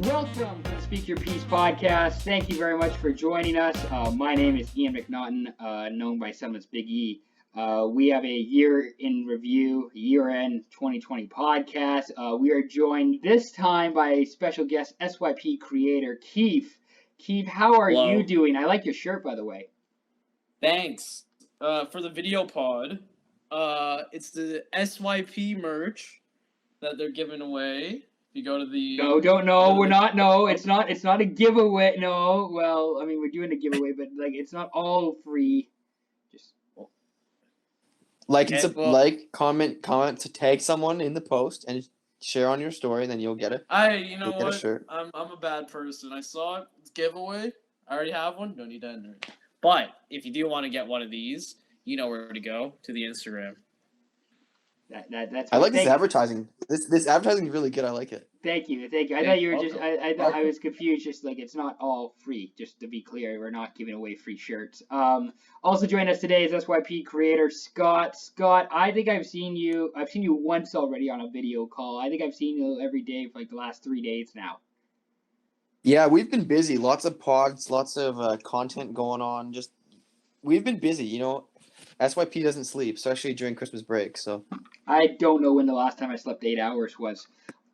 Welcome to the Speak Your Piece podcast. Thank you very much for joining us. My name is Ian McNaughton, known by some as Big E. We have a year in review, year-end 2020 podcast. We are joined this time by a special guest, SYP creator Kief. Kief, how are you doing? I like your shirt, by the way. Thanks. For the video pod, it's the SYP merch that they're giving away. If you go to the it's not a giveaway. No, well, I mean, we're doing a giveaway, but like, it's not all free. Just comment to tag someone in the post and share on your story, and then you'll get it. I'm a bad person. I saw it. It's giveaway. I already have one. Don't need to enter it. But if you do want to get one of these, you know where to go, to the Instagram. That's. I like this advertising. This advertising is really good. I like it. Thank you. I thought you were just. I was confused. Just like, it's not all free. Just to be clear, we're not giving away free shirts. Also joining us today is SYP creator Scott. Scott, I think I've seen you once already on a video call. I think I've seen you every day for like the last 3 days now. Yeah, we've been busy. Lots of pods, lots of content going on. We've been busy. You know, SYP doesn't sleep, especially during Christmas break. So I don't know when the last time I slept 8 hours was.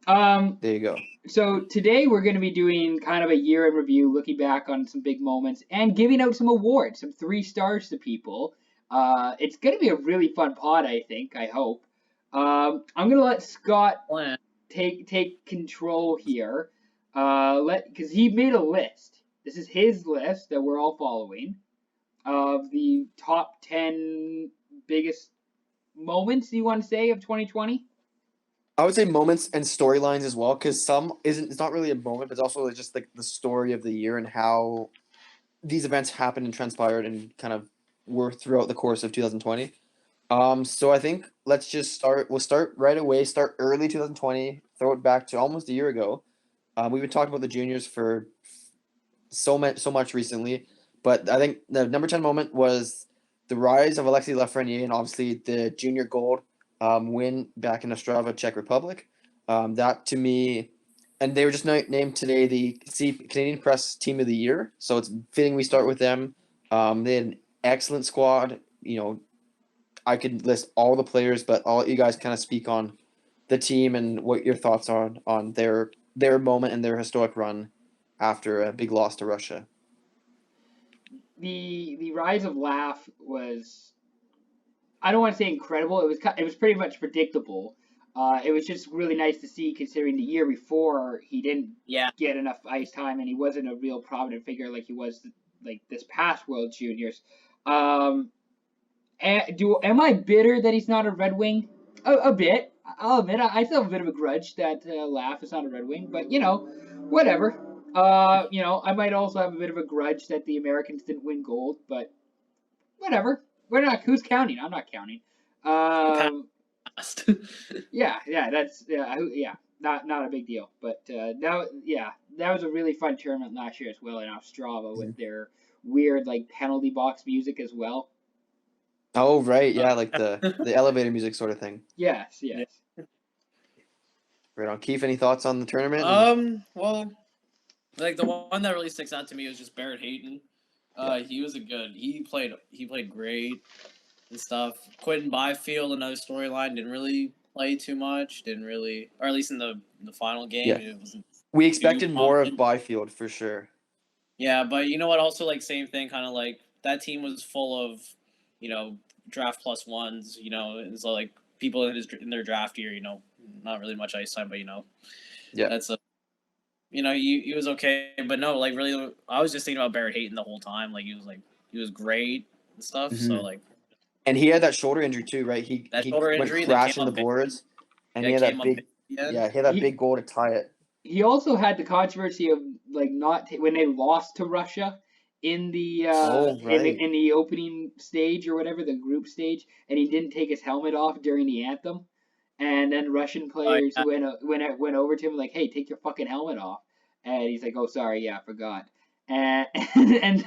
There you go. So today we're going to be doing kind of a year in review, looking back on some big moments and giving out some awards, some 3 stars to people. It's going to be a really fun pod, I think. I hope. I'm going to let Scott take control here. Because he made a list. This is his list that we're all following of the top 10 biggest moments, you want to say, of 2020? I would say moments and storylines as well, because it's not really a moment, but it's also just like the story of the year and how these events happened and transpired and kind of were throughout the course of 2020. So I think let's just start. We'll start right away. Start early 2020. Throw it back to almost a year ago. We've been talking about the juniors for so much recently, but I think the number 10 moment was the rise of Alexis Lafreniere and obviously the junior gold win back in Ostrava, Czech Republic. That to me, and they were just named today the Canadian Press Team of the Year, so it's fitting we start with them. They had an excellent squad. You know, I could list all the players, but I'll let you guys kind of speak on the team and what your thoughts are on their moment and their historic run after a big loss to Russia. The rise of Laugh was, I don't want to say incredible. It was pretty much predictable. It was just really nice to see, considering the year before he didn't get enough ice time and he wasn't a real prominent figure like he was like this past World Juniors. Am I bitter that he's not a Red Wing? A bit. I'll admit, I still have a bit of a grudge that Laugh is not a Red Wing, but whatever. I might also have a bit of a grudge that the Americans didn't win gold, but whatever. We're not. Who's counting? I'm not counting. Not a big deal. But that was a really fun tournament last year as well in Ostrava with their weird like penalty box music as well. Oh right, yeah, like the elevator music sort of thing. Yes. Right on. Kief, any thoughts on the tournament? Well, like the one that really sticks out to me was just Barrett Hayton. He played great and stuff. Quentin Byfield, another storyline, didn't really play too much. Or at least in the final game. Yeah. We expected more of Byfield for sure. Yeah, but you know what? Also, like same thing, kind of like that team was full of, draft plus ones. And so like people in their draft year, not really much ice time, but that's he was okay, but no, like really, I was just thinking about Barrett Hayton the whole time. Like he was great and stuff. Mm-hmm. So like, and he had that shoulder injury too, right? He went crashing the boards, and he had that big goal to tie it. He also had the controversy of like when they lost to Russia in the in the opening stage or whatever, the group stage, and he didn't take his helmet off during the anthem. And then Russian players went over to him like, "Hey, take your fucking helmet off." And he's like, "Oh, sorry, I forgot." And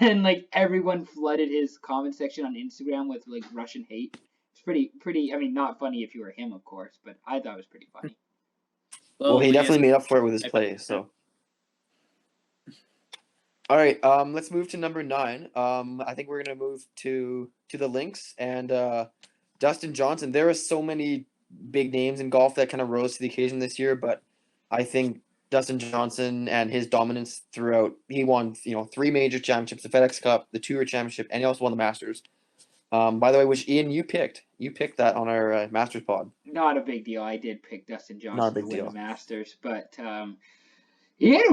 then like everyone flooded his comment section on Instagram with like Russian hate. It's pretty. I mean, not funny if you were him, of course, but I thought it was pretty funny. Well, he definitely made up for it with his play. So All right. Let's move to number 9. I think we're gonna move to the Lynx and Dustin Johnson. There are so many big names in golf that kind of rose to the occasion this year, but I think Dustin Johnson and his dominance throughout. He won 3 major championships: the FedEx Cup, the Tour Championship, and he also won the Masters. By the way, which Ian you picked that on our Masters pod. Not a big deal. I did pick Dustin Not a Johnson big to win deal. the Masters, but he had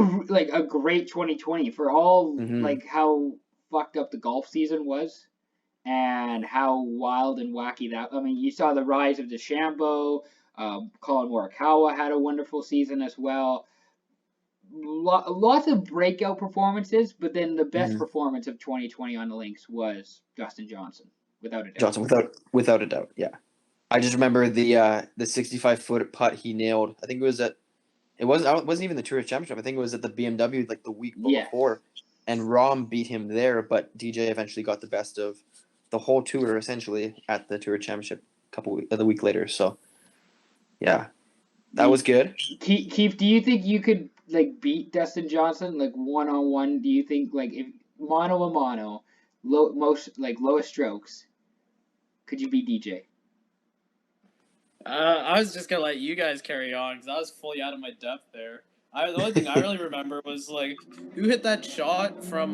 a great 2020 for all Mhm. how fucked up the golf season was and how wild and wacky that. I mean, you saw the rise of DeChambeau. Colin Morikawa had a wonderful season as well. Lots of breakout performances, but then the best Mhm. performance of 2020 on the links was Dustin Johnson, without a doubt. Johnson, without a doubt, yeah. I just remember the 65-foot putt he nailed. I think it was at. It wasn't even the Tour Championship. I think it was at the BMW like the week Yes. before, and Rahm beat him there. But DJ eventually got the best of the whole tour essentially at the Tour Championship the week later. So, yeah, that was good. Keith, do you think you could beat Dustin Johnson 1-on-1? Do you think if mano a mano, lowest strokes, could you beat DJ? I was just gonna let you guys carry on because I was fully out of my depth there. The only thing I really remember was who hit that shot from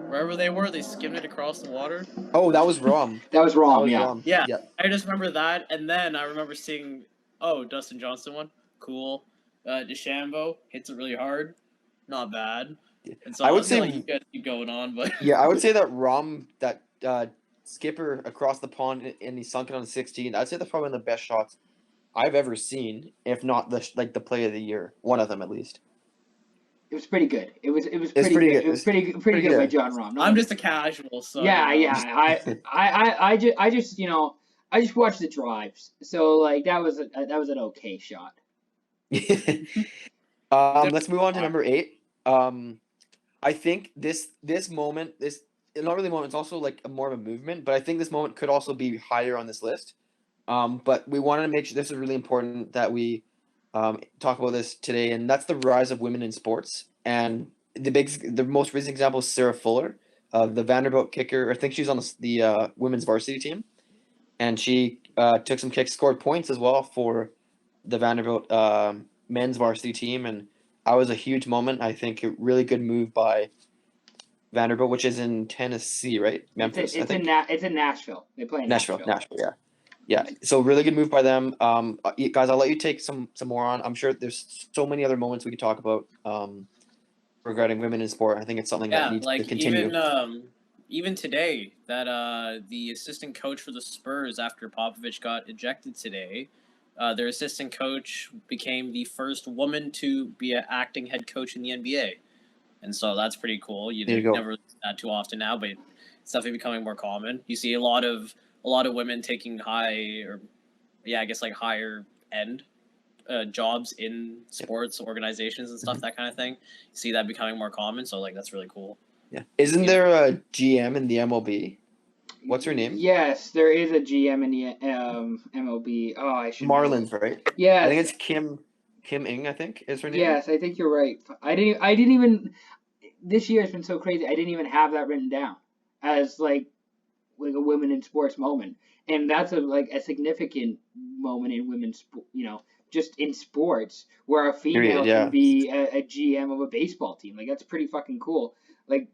wherever they were. They skimmed it across the water. Oh, that was Rahm. That was Rahm. Yeah. Rahm. Yeah, I just remember that, and then I remember seeing Dustin Johnson one, cool. DeChambeau hits it really hard, not bad. And so I I would was gonna say let you guys keep going on, but yeah, I would say that Rahm that skipper across the pond and he sunk it on 16. I'd say that's probably one of the best shots I've ever seen, if not the play of the year, one of them at least. It was pretty good. It was pretty pretty good. good. It was pretty good by John Rahm. I'm just a casual, so Yeah. I just watched the drives, so that was an okay shot. Let's move on to number 8. I think this moment, this not really moment, it's also more of a movement, but I think this moment could also be higher on this list. But we wanted to make sure this is really important that we talk about this today, and that's the rise of women in sports. And the most recent example is Sarah Fuller, the Vanderbilt kicker. I think she's on the women's varsity team, and she took some kicks, scored points as well for the Vanderbilt men's varsity team, and that was a huge moment. I think a really good move by Vanderbilt, which is in Tennessee, right? Memphis, I think. It's in Nashville. They play in Nashville, yeah. So really good move by them. Guys, I'll let you take some more on. I'm sure there's so many other moments we could talk about regarding women in sport. I think it's something that needs to continue. Even today, that the assistant coach for the Spurs after Popovich got ejected today, their assistant coach became the first woman to be an acting head coach in the NBA. And so that's pretty cool. You never see that too often now, but it's definitely becoming more common. You see a lot of women taking higher end jobs in sports organizations and stuff, that kind of thing. You see that becoming more common, so that's really cool. Yeah. Isn't there a GM in the MLB? What's her name? Yes, there is a GM in the MLB. Oh, I should Marlins, right? Yeah. I think it's Kim Ng, I think, is her name. Yes, I think you're right. I didn't even this year has been so crazy. I didn't even have that written down as a women in sports moment. And that's a significant moment in women's just in sports where a female can be a GM of a baseball team. That's pretty fucking cool.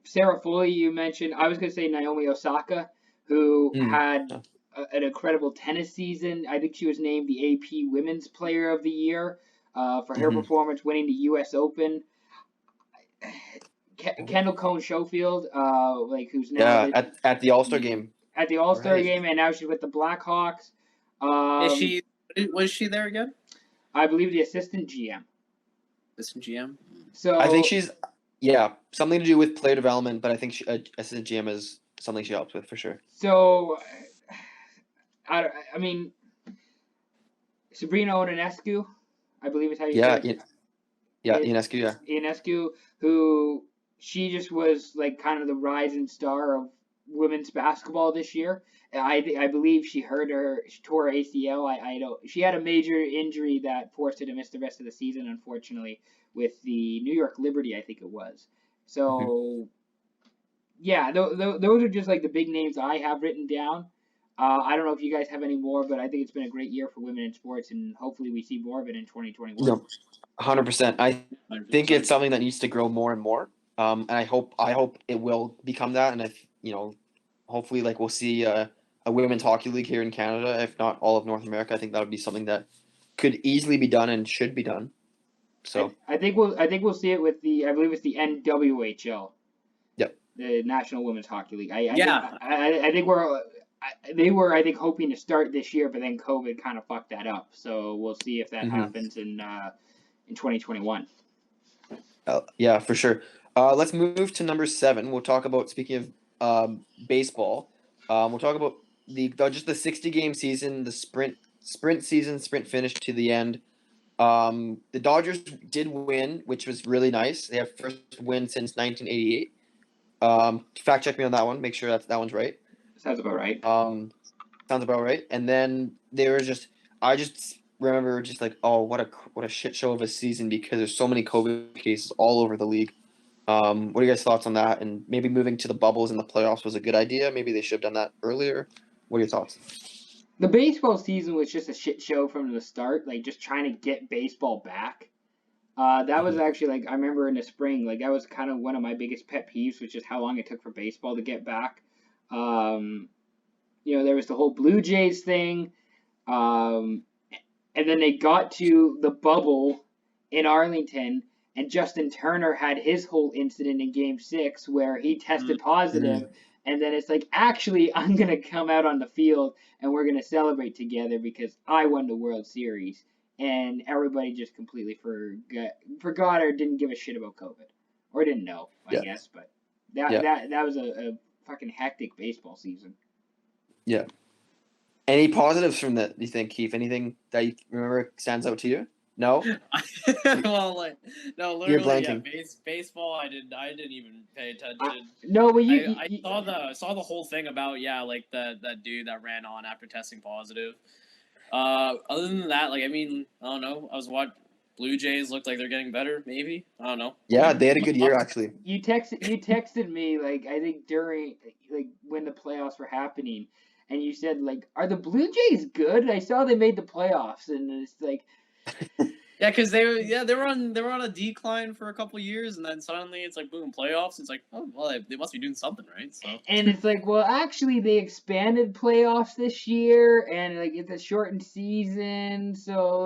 Sarah Foley, you mentioned. I was going to say Naomi Osaka, who had an incredible tennis season. I think she was named the AP Women's Player of the Year for her performance winning the U.S. Open. Kendall Cone Schofield, who's now at the All-Star game. At the All-Star game, and now she's with the Blackhawks. Was she there again? I believe the assistant GM. Assistant GM. So I think she's something to do with player development, but I think assistant GM is something she helps with for sure. So, I mean, Sabrina Ionescu, I believe is how you say it. Ionescu, Ionescu, who she just was kind of the rising star of women's basketball this year. I believe she tore her ACL. She had a major injury that forced her to miss the rest of the season, unfortunately, with the New York Liberty, I think it was. So, yeah, those are just like the big names I have written down. I don't know if you guys have any more, but I think it's been a great year for women in sports, and hopefully we see more of it in 2021. No, 100%. I think 100%. it's something that needs to grow more and more. And I hope it will become that. And if hopefully, like we'll see a women's hockey league here in Canada, if not all of North America. I think that would be something that could easily be done and should be done. So I think we'll see it with I believe it's the NWHL. Yep. The National Women's Hockey League. I think they were hoping to start this year, but then COVID kind of fucked that up. So we'll see if that happens in 2021. Yeah, for sure. Let's move to number 7. We'll talk about, speaking of baseball. We'll talk about just the 60-game season, the sprint season, sprint finish to the end. The Dodgers did win, which was really nice. They have first win since 1988. Fact check me on that one. Make sure that one's right. Sounds about right. Sounds about right. And then I just remember just like, oh, what a shit show of a season because there's so many COVID cases all over the league. What are your guys' thoughts on that? And maybe moving to the bubbles in the playoffs was a good idea. Maybe they should have done that earlier. What are your thoughts? The baseball season was just a shit show from the start, like just trying to get baseball back. That was actually like, I remember in the spring, like that was kind of one of my biggest pet peeves, which is how long it took for baseball to get back. There was the whole Blue Jays thing. And then they got to the bubble in Arlington, and Justin Turner had his whole incident in Game 6 where he tested positive. And then it's like, actually, I'm going to come out on the field and we're going to celebrate together because I won the World Series. And everybody just completely forgot or didn't give a shit about COVID. Or didn't know, I guess. But that was a fucking hectic baseball season. Yeah. Any positives from that, do you think, Kief? Anything that you remember stands out to you? No? Well, no, literally, You're blanking. Baseball, I didn't even pay attention. No, but I saw the whole thing about, that dude that ran on after testing positive. Other than that, I don't know. I was watching Blue Jays looked like they're getting better, maybe. I don't know. Yeah, they had a good year, actually. You texted me, I think during, when the playoffs were happening, and you said, are the Blue Jays good? I saw they made the playoffs, and it's like... Yeah, because they were on a decline for a couple years, and then suddenly it's like boom, playoffs. It's like, oh well, they must be doing something right. So and it's like, well, actually they expanded playoffs this year, and it's a shortened season, so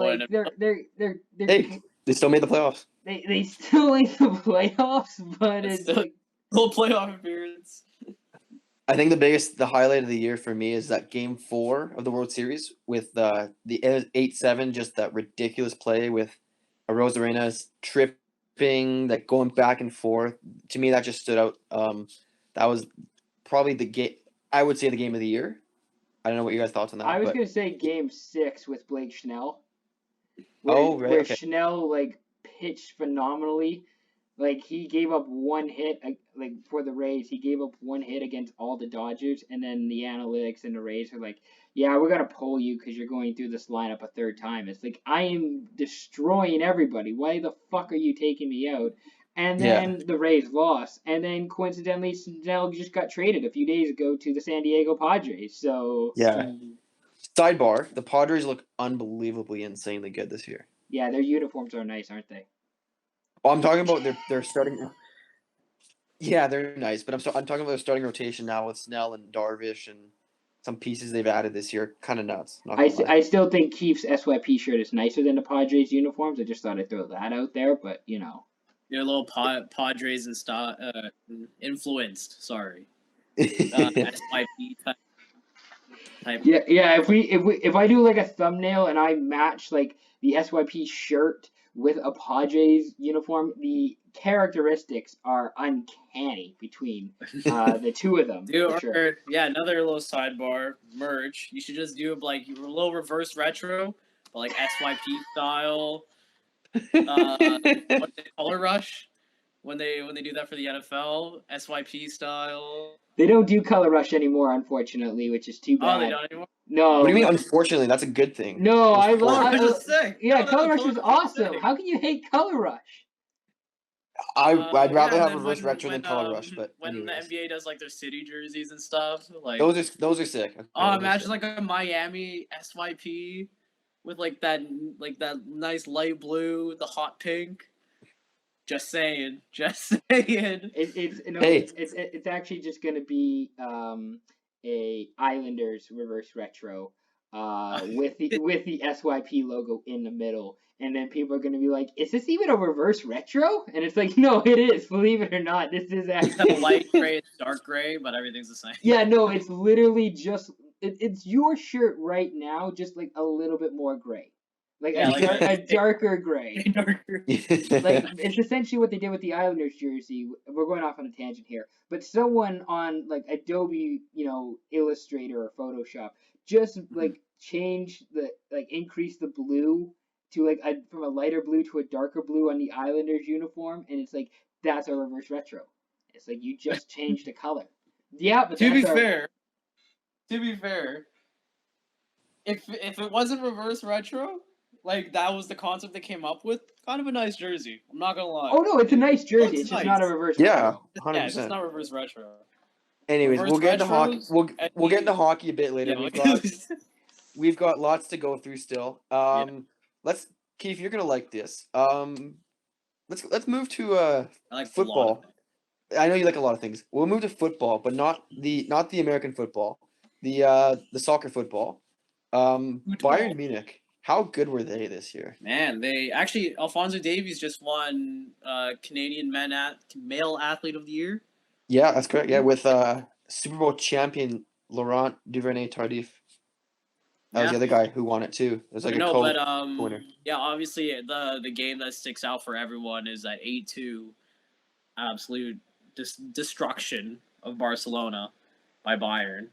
they still made the playoffs. They still made the playoffs, but it's still like full playoff appearance. I think the highlight of the year for me is that Game 4 of the World Series with the 8-7, just that ridiculous play with Arozarena's tripping, going back and forth. To me, that just stood out. That was probably the game. I would say the game of the year. I don't know what you guys' thoughts on that. I was gonna say Game 6 with Blake Snell. Where Snell pitched phenomenally. He gave up one hit, for the Rays. He gave up one hit against all the Dodgers, and then the analytics and the Rays are like, yeah, we're going to pull you because you're going through this lineup a third time. It's like, I am destroying everybody. Why the fuck are you taking me out? And then the Rays lost. And then, coincidentally, Snell just got traded a few days ago to the San Diego Padres. So yeah. Sidebar, the Padres look unbelievably insanely good this year. Yeah, their uniforms are nice, aren't they? Oh, I'm talking about their starting. Yeah, they're nice, but I'm talking about their starting rotation now with Snell and Darvish and some pieces they've added this year. Kind of nuts. I still think Kief's SYP shirt is nicer than the Padres uniforms. I just thought I'd throw that out there, but You're a little Padres and influenced. Sorry. SYP type. Yeah. If I do a thumbnail and I match the SYP shirt with a Padres uniform, the characteristics are uncanny between the two of them. Sure. Yeah, another little sidebar, merch. You should just do a little reverse retro, but SYP style. What's it, Color Rush? When they do that for the NFL, SYP style. They don't do Color Rush anymore, unfortunately, which is too bad. Oh, they don't anymore? No. What do you mean, unfortunately? That's a good thing. No, I love Color Rush is sick. Yeah, Color Rush is awesome. How can you hate Color Rush? I'd rather and have then reverse retro than color rush, but when anyways. the NBA does like their city jerseys and stuff, like Those are sick. Okay, those are imagine sick. like a Miami SYP with like that nice light blue, the hot pink. Just saying. It's actually just gonna be a Islanders reverse retro with the SYP logo in the middle, and then people are gonna be like, "Is this even a reverse retro?" And it's like, no, it is. Believe it or not, this is actually light gray, dark gray, but everything's the same. Yeah, no, it's literally just it's your shirt right now, just like a little bit more gray, like a darker gray. Like it's essentially what they did with the Islanders jersey. We're going off on a tangent here, but someone on like Adobe, Illustrator or Photoshop just like change increase the blue to from a lighter blue to a darker blue on the Islanders uniform, and it's like that's a reverse retro. It's like you just changed the color. Yeah, but to be fair, if it wasn't reverse retro, like that was the concept they came up with, kind of a nice jersey. I'm not gonna lie. Oh no, it's a nice jersey. It's just not a reverse retro. 100%. Yeah, it's just not reverse retro. Anyways, we'll get into hockey. We'll get into hockey a bit later. We've got lots to go through still. Let's Kief, you're gonna like this. Let's move to football. I know you like a lot of things. We'll move to football, but not the American football. The soccer football. Bayern Munich. How good were they this year? Man, they actually Alphonso Davies just won Canadian male athlete of the year. Yeah, that's correct. Yeah, with Super Bowl champion Laurent Duvernay-Tardif. That was the other guy who won it too. It was like winner. Yeah, obviously the game that sticks out for everyone is that 8-2 absolute destruction of Barcelona by Bayern.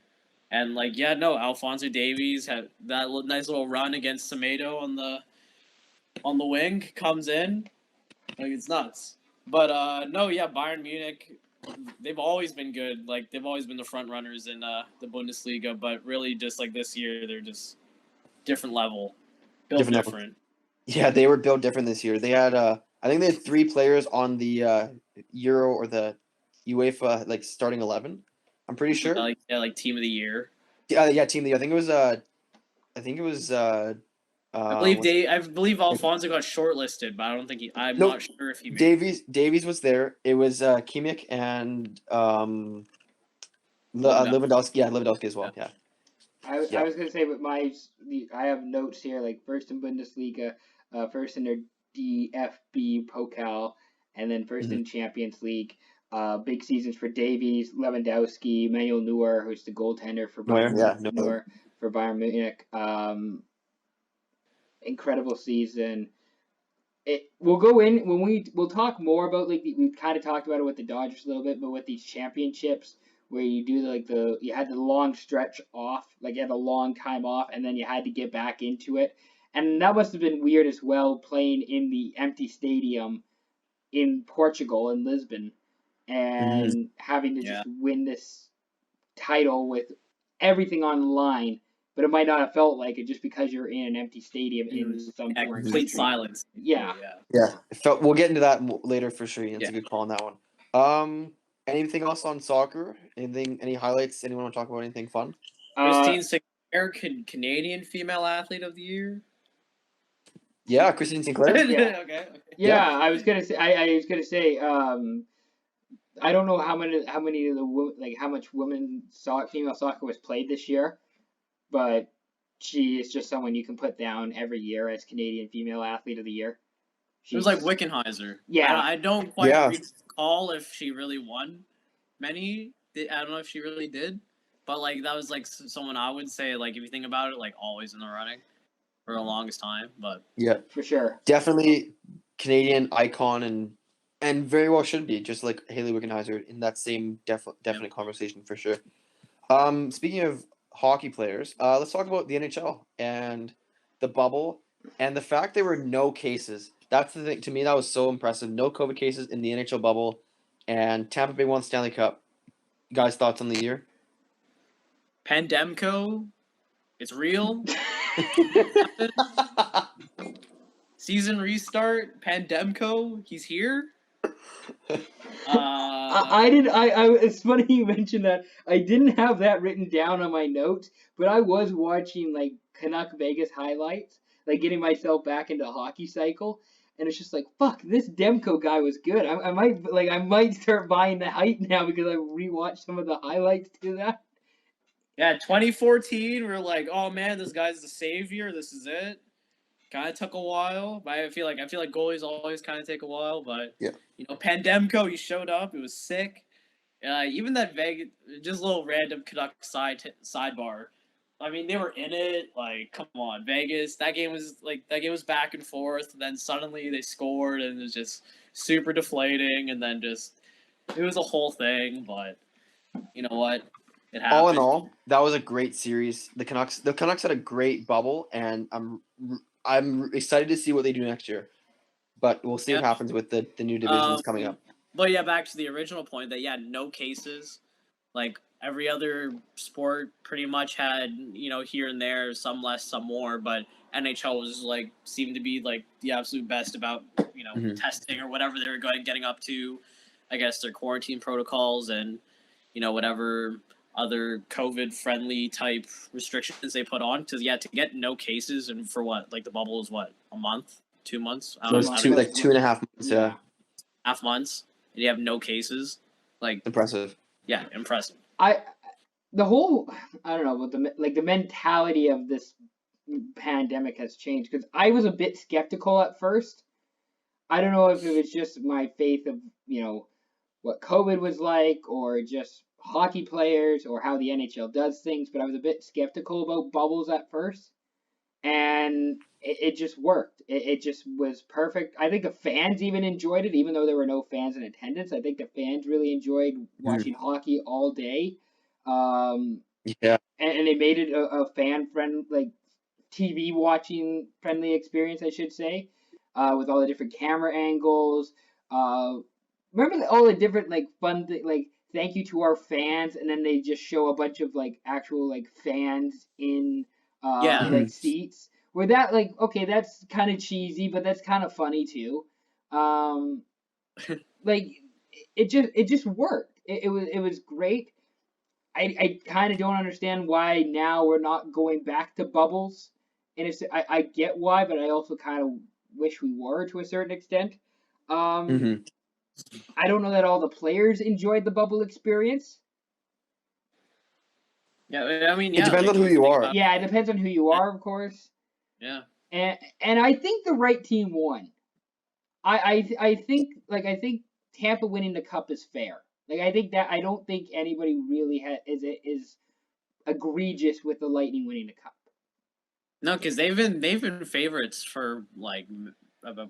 And Alphonso Davies had that nice little run against Semedo on the wing, comes in, like it's nuts. But Bayern Munich, they've always been good. Like they've always been the front runners in the Bundesliga, but really just like this year, they're just different level, built different. Yeah, they were built different this year. They had I think they had 3 players on the Euro or the UEFA starting 11. I'm pretty sure. Team of the year. Yeah, team of the year. I think it was. I believe Alphonso got shortlisted, but I don't think I'm not sure if he made Davies was there. It was Kimmich and Lewandowski. Yeah, Lewandowski as well. Yeah. I was gonna say, but I have notes here first in Bundesliga, first in their DFB Pokal, and then first in Champions League. Big seasons for Davies, Lewandowski, Manuel Neuer, who's the goaltender for Bayern, for Bayern Munich. Incredible season. We'll go in we'll talk more about we've kind of talked about it with the Dodgers a little bit, but with these championships where you do you had the long stretch off, you had a long time off, and then you had to get back into it, and that must have been weird as well, playing in the empty stadium in Portugal, in Lisbon, and having to just win this title with everything on the line, but it might not have felt like it just because you're in an empty stadium in some complete silence. Yeah. We'll get into that later for sure. It's a good call on that one. Anything else on soccer? Any highlights? Anyone want to talk about anything fun? Christine Sinclair, Canadian female athlete of the year. Yeah, Christine Sinclair. Okay. Yeah, I was gonna say. I was gonna say. I don't know how many of the how much female soccer was played this year, but she is just someone you can put down every year as Canadian female athlete of the year. It was like Wickenheiser. Yeah, I don't quite recall if she really won many. I don't know if she really did, but that was someone I would say if you think about it, always in the running for the longest time. But yeah, for sure, definitely Canadian icon and very well should be, just like Hayley Wickenheiser, in that same definite conversation for sure. Speaking of hockey players, let's talk about the NHL and the bubble and the fact there were no cases. That's the thing. To me, that was so impressive. No COVID cases in the NHL bubble, and Tampa Bay won Stanley Cup. You guys, thoughts on the year? Pandemco, it's real. Season restart, Pandemco, he's here. I did. It's funny you mentioned that. I didn't have that written down on my notes, but I was watching like Canuck Vegas highlights, like getting myself back into hockey cycle, and it's just like, fuck, this Demko guy was good. I might start buying the hype now because I rewatched some of the highlights to that. Yeah, 2014, we're like, oh man, this guy's the savior. This is it. Kind of took a while, but I feel like goalies always kind of take a while. But Yeah. Pandemco, he showed up. It was sick. Even that Vegas, just a little random Canuck sidebar. I mean, they were in it. Like, come on, Vegas. That game was back and forth. And then suddenly they scored, and it was just super deflating. And then it was a whole thing. But you know what? It happened. All in all, that was a great series. The Canucks had a great bubble, and I'm excited to see what they do next year. But we'll see what happens with the new divisions coming up. But yeah, back to the original point that no cases. Like every other sport pretty much had, here and there, some less, some more, but NHL was seemed to be the absolute best about, testing or whatever they were getting up to, I guess their quarantine protocols and, whatever other COVID friendly type restrictions they put on to get no cases and for what, the bubble is what, a month, 2 months? It was 2.5 months, yeah. Half months, and you have no cases. Impressive. Yeah, impressive. I don't know, but the mentality of this pandemic has changed because I was a bit skeptical at first. I don't know if it was just my faith of what COVID was like, or just hockey players, or how the NHL does things. But I was a bit skeptical about bubbles at first, and it just worked. It just was perfect. I think the fans even enjoyed it, even though there were no fans in attendance. I think the fans really enjoyed watching hockey all day. Yeah. And they made it a fan friendly, TV watching friendly experience, I should say, with all the different camera angles. Remember all the different fun thank you to our fans, and then they just show a bunch of actual fans in seats. Where that okay, that's kind of cheesy, but that's kind of funny too. It just worked. It was great. I kind of don't understand why now we're not going back to bubbles, and I get why, but I also kind of wish we were to a certain extent. I don't know that all the players enjoyed the bubble experience. Yeah, I mean, it depends on who you are. Yeah, it depends on who you are, of course. Yeah. And I think the right team won. I think Tampa winning the cup is fair. I don't think anybody really is egregious with the Lightning winning the cup. No, because they've been favorites for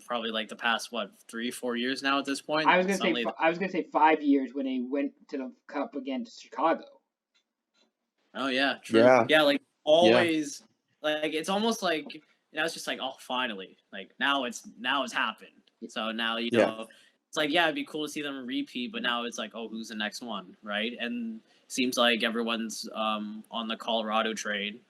probably the past 3-4 years now at this point. I was gonna say 5 years when they went to the cup against Chicago. Oh yeah, true. Yeah, always. Yeah. It's almost it's just oh, finally, now it's happened. So now it's it'd be cool to see them repeat, but now it's oh, who's the next one, right? And it seems like everyone's on the Colorado trade.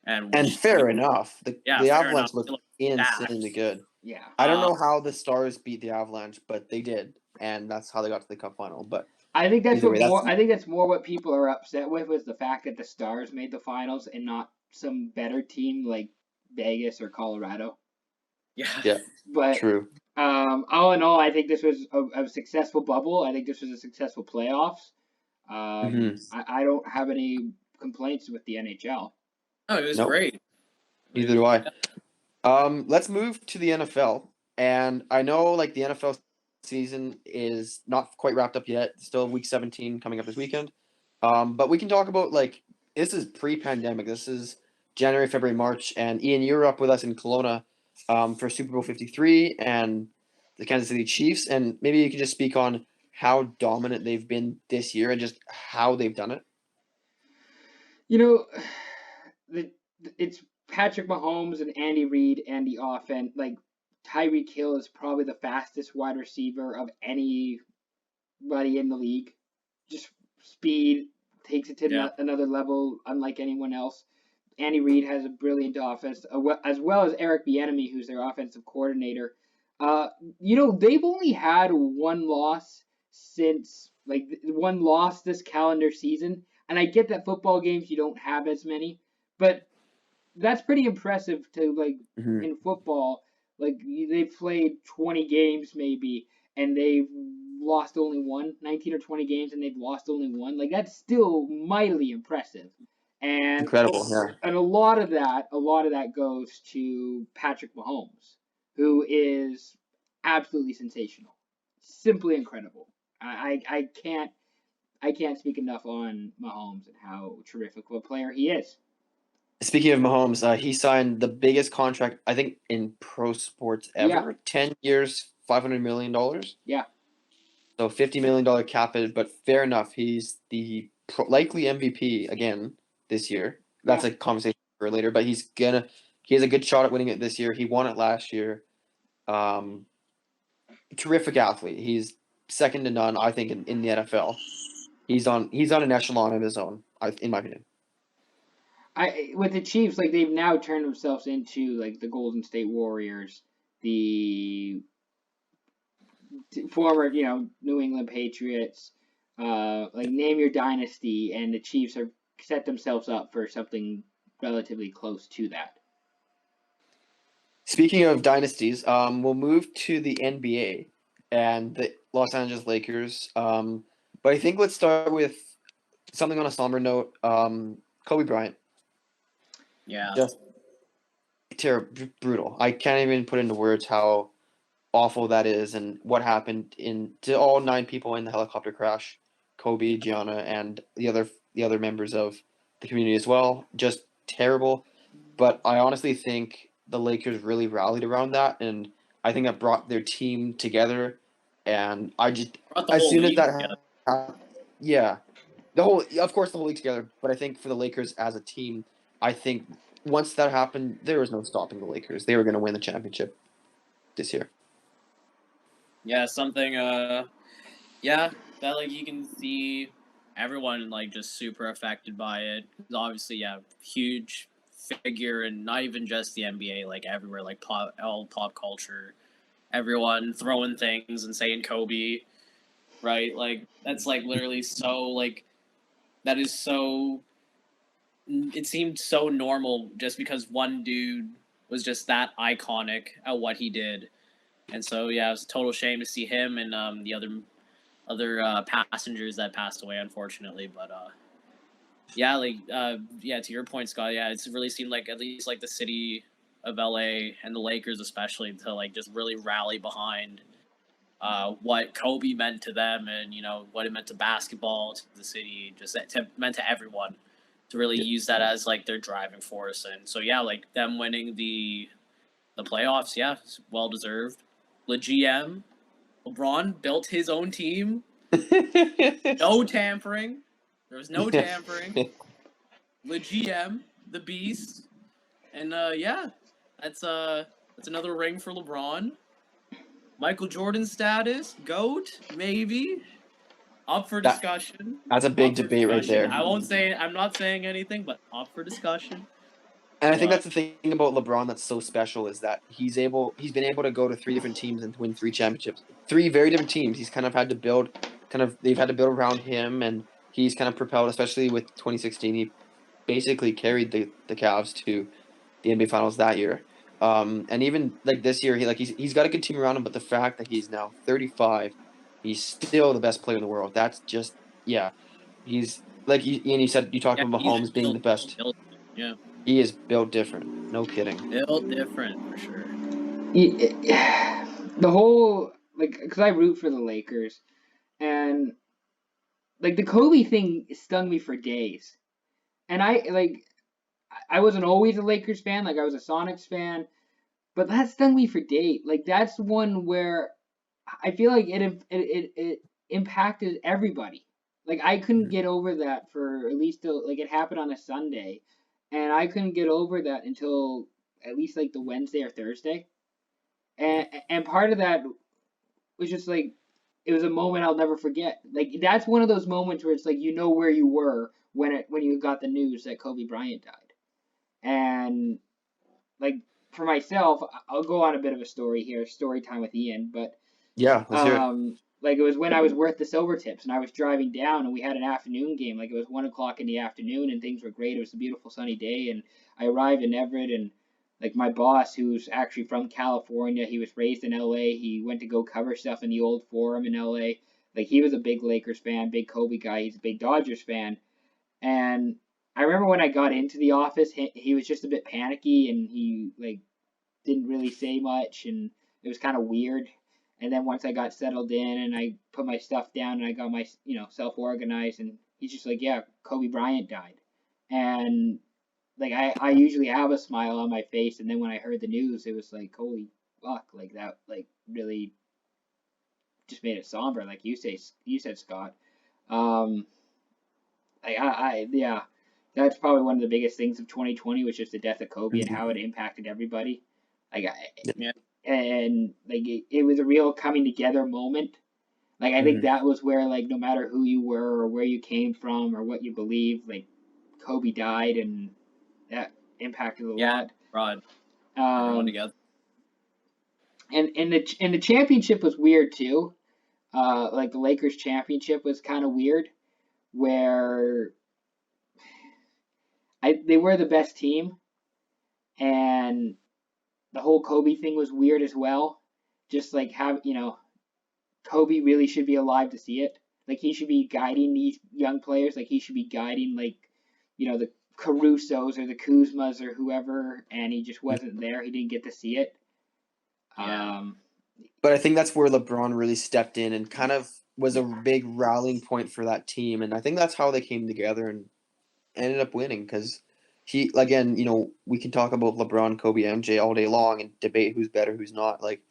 And fair enough. The Avalanche looked insanely good. Yeah. I don't know how the Stars beat the Avalanche, but they did, and that's how they got to the Cup final. But I think that's more what people are upset with was the fact that the Stars made the finals and not some better team like Vegas or Colorado. Yeah. But true. All in all, I think this was a successful bubble. I think this was a successful playoffs. I don't have any complaints with the NHL. Oh, it was great. Neither do I. Let's move to the NFL. And I know the NFL season is not quite wrapped up yet. Still week 17 coming up this weekend. But we can talk about this is pre-pandemic. This is January, February, March. And Ian, you were up with us in Kelowna for Super Bowl 53 and the Kansas City Chiefs. And maybe you can just speak on how dominant they've been this year and just how they've done it. It's Patrick Mahomes and Andy Reid and the offense. Tyreek Hill is probably the fastest wide receiver of anybody in the league. Just speed, takes it to another level, unlike anyone else. Andy Reid has a brilliant offense, as well as Eric Bieniemy, who's their offensive coordinator. They've only had one loss since one loss this calendar season, and I get that football games you don't have as many, but that's pretty impressive to in football. They've played 20 games maybe, and they've lost only one, 19 or 20 games, and they've lost only one. That's still mightily impressive. And incredible, yeah. And a lot of that goes to Patrick Mahomes, who is absolutely sensational, simply incredible. I can't speak enough on Mahomes and how terrific of a player he is. Speaking of Mahomes, he signed the biggest contract I think in pro sports ever. Yeah. 10 years, $500 million. Yeah. So $50 million cap hit, but fair enough. He's the likely MVP again this year. That's a conversation for later, but he has a good shot at winning it this year. He won it last year. Terrific athlete. He's second to none, I think, in the NFL. He's on an echelon of his own, in my opinion. With the Chiefs, they've now turned themselves into the Golden State Warriors, the former New England Patriots. Name your dynasty, and the Chiefs have set themselves up for something relatively close to that. Speaking of dynasties, we'll move to the NBA and the Los Angeles Lakers. But I think let's start with something on a somber note. Kobe Bryant. Yeah. Just terrible, brutal. I can't even put into words how awful that is and what happened to all 9 people in the helicopter crash. Kobe, Gianna, and the other members of the community as well. Just terrible. But I honestly think the Lakers really rallied around that, and I think that brought their team together. And as soon as that happened, the whole league together. But I think for the Lakers as a team, I think once that happened, there was no stopping the Lakers. They were going to win the championship this year. Yeah, something. That you can see everyone just super affected by it. Obviously, huge figure, and not even just the NBA, everywhere, pop culture, everyone throwing things and saying Kobe, right? That's literally so that is so. It seemed so normal just because one dude was just that iconic at what he did, and so it was a total shame to see him and the other passengers that passed away, unfortunately. But to your point, Scott, it's really seemed at least the city of LA and the Lakers especially to just really rally behind what Kobe meant to them, and what it meant to basketball, to the city, just meant to everyone, to really use that as their driving force. And so them winning the playoffs, well deserved. The GM LeBron built his own team. No tampering. There was no tampering. The GM, the beast, and that's another ring for LeBron. Michael Jordan status, GOAT, maybe. Up for discussion. That's a big debate right there. I'm not saying anything, but up for discussion. And I think that's the thing about LeBron that's so special, is that he's been able to go to 3 different teams and win 3 championships. 3 very different teams. He's kind of had to build they've had to build around him, and he's kind of propelled, especially with 2016. He basically carried the Cavs to the NBA Finals that year. And even this year, he's got a good team around him, but the fact that he's now 35, he's still the best player in the world. That's just he's Ian, you talked about Mahomes being the best. He is built different. No kidding. Built different for sure. The whole because I root for the Lakers, and the Kobe thing stung me for days, and I wasn't always a Lakers fan. I was a Sonics fan, but that stung me for days. That's one where I feel it impacted everybody. I couldn't get over that for at least till it happened on a Sunday, and I couldn't get over that until at least the Wednesday or Thursday, and part of that was just it was a moment I'll never forget. That's one of those moments where it's where you were when you got the news that Kobe Bryant died, and for myself, I'll go on a bit of a story here, story time with Ian, but Yeah, let's hear it. like it was when I was worth the silver tips and I was driving down and we had an afternoon game. Like it was 1 o'clock in the afternoon and things were great. It was a beautiful sunny day and I arrived in Everett and like my boss, who's actually from California, he was raised in LA. He went to go cover stuff in the old Forum in LA. Like he was a big Lakers fan, big Kobe guy. He's a big Dodgers fan. And I remember when I got into the office, he was just a bit panicky and he like didn't really say much and it was kind of weird. And then once I got settled in and I put my stuff down and I got my, self organized and he's just like, yeah, Kobe Bryant died. And like I usually have a smile on my face and then when I heard the news it was like, holy fuck, like that like really just made it somber, like you said, Scott. Um like yeah, that's probably one of the biggest things of 2020 was just the death of Kobe and how it impacted everybody. Like Yeah. and like it was a real coming together moment. Like I think that was where like no matter who you were or where you came from or what you believe, like Kobe died and that impacted a lot. Rod. Everyone together. And the championship was weird too. Like the Lakers championship was kind of weird, where they were the best team, and the whole Kobe thing was weird as well. Just like Kobe really should be alive to see it. Like he should be guiding these young players. Like he should be guiding the Carusos or the Kuzmas or whoever, and he just wasn't there. He didn't get to see it. Yeah. But I think that's where LeBron really stepped in and kind of was a big rallying point for that team. And I think that's how they came together and ended up winning because he, again, we can talk about LeBron, Kobe, MJ all day long and debate who's better, who's not. Like,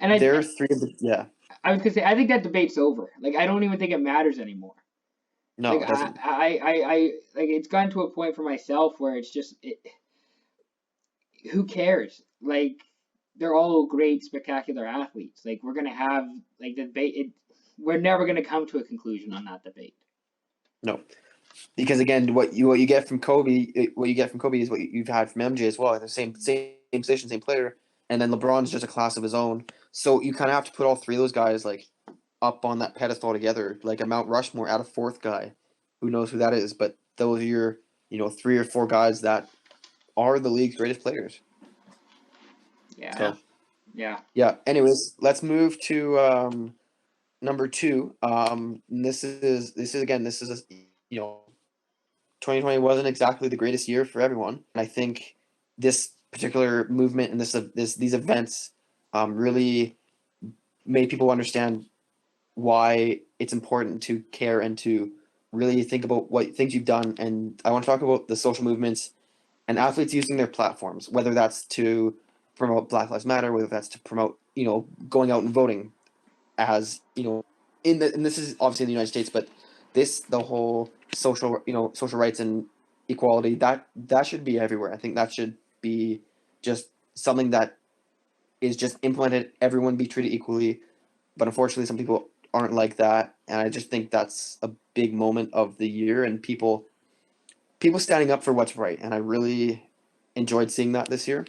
and they're three of the, yeah. I was going to say, I think that debate's over. Like, I don't even think it matters anymore. No, like, it doesn't. I like, it's gotten to a point for myself where it's just, who cares? Like, they're all great, spectacular athletes. Like, we're going to have, like, the debate. We're never going to come to a conclusion on that debate. No. Because again, what you get from Kobe, is what you've had from MJ as well. The same position, same player, and then LeBron's just a class of his own. So you kind of have to put all three of those guys like up on that pedestal together, like a Mount Rushmore. Add a fourth guy, who knows who that is? But those are your 3 or 4 guys that are the league's greatest players. Yeah. So, yeah. Anyways, let's move to number 2. This is 2020 wasn't exactly the greatest year for everyone. And I think this particular movement and these events really made people understand why it's important to care and to really think about what things you've done. And I want to talk about the social movements and athletes using their platforms, whether that's to promote Black Lives Matter, whether that's to promote, going out and voting, as and this is obviously in the United States, but the whole social rights and equality, that should be everywhere. I think that should be just something that is just implemented. Everyone be treated equally, but unfortunately, some people aren't like that, and I just think that's a big moment of the year, and people standing up for what's right, and I really enjoyed seeing that this year.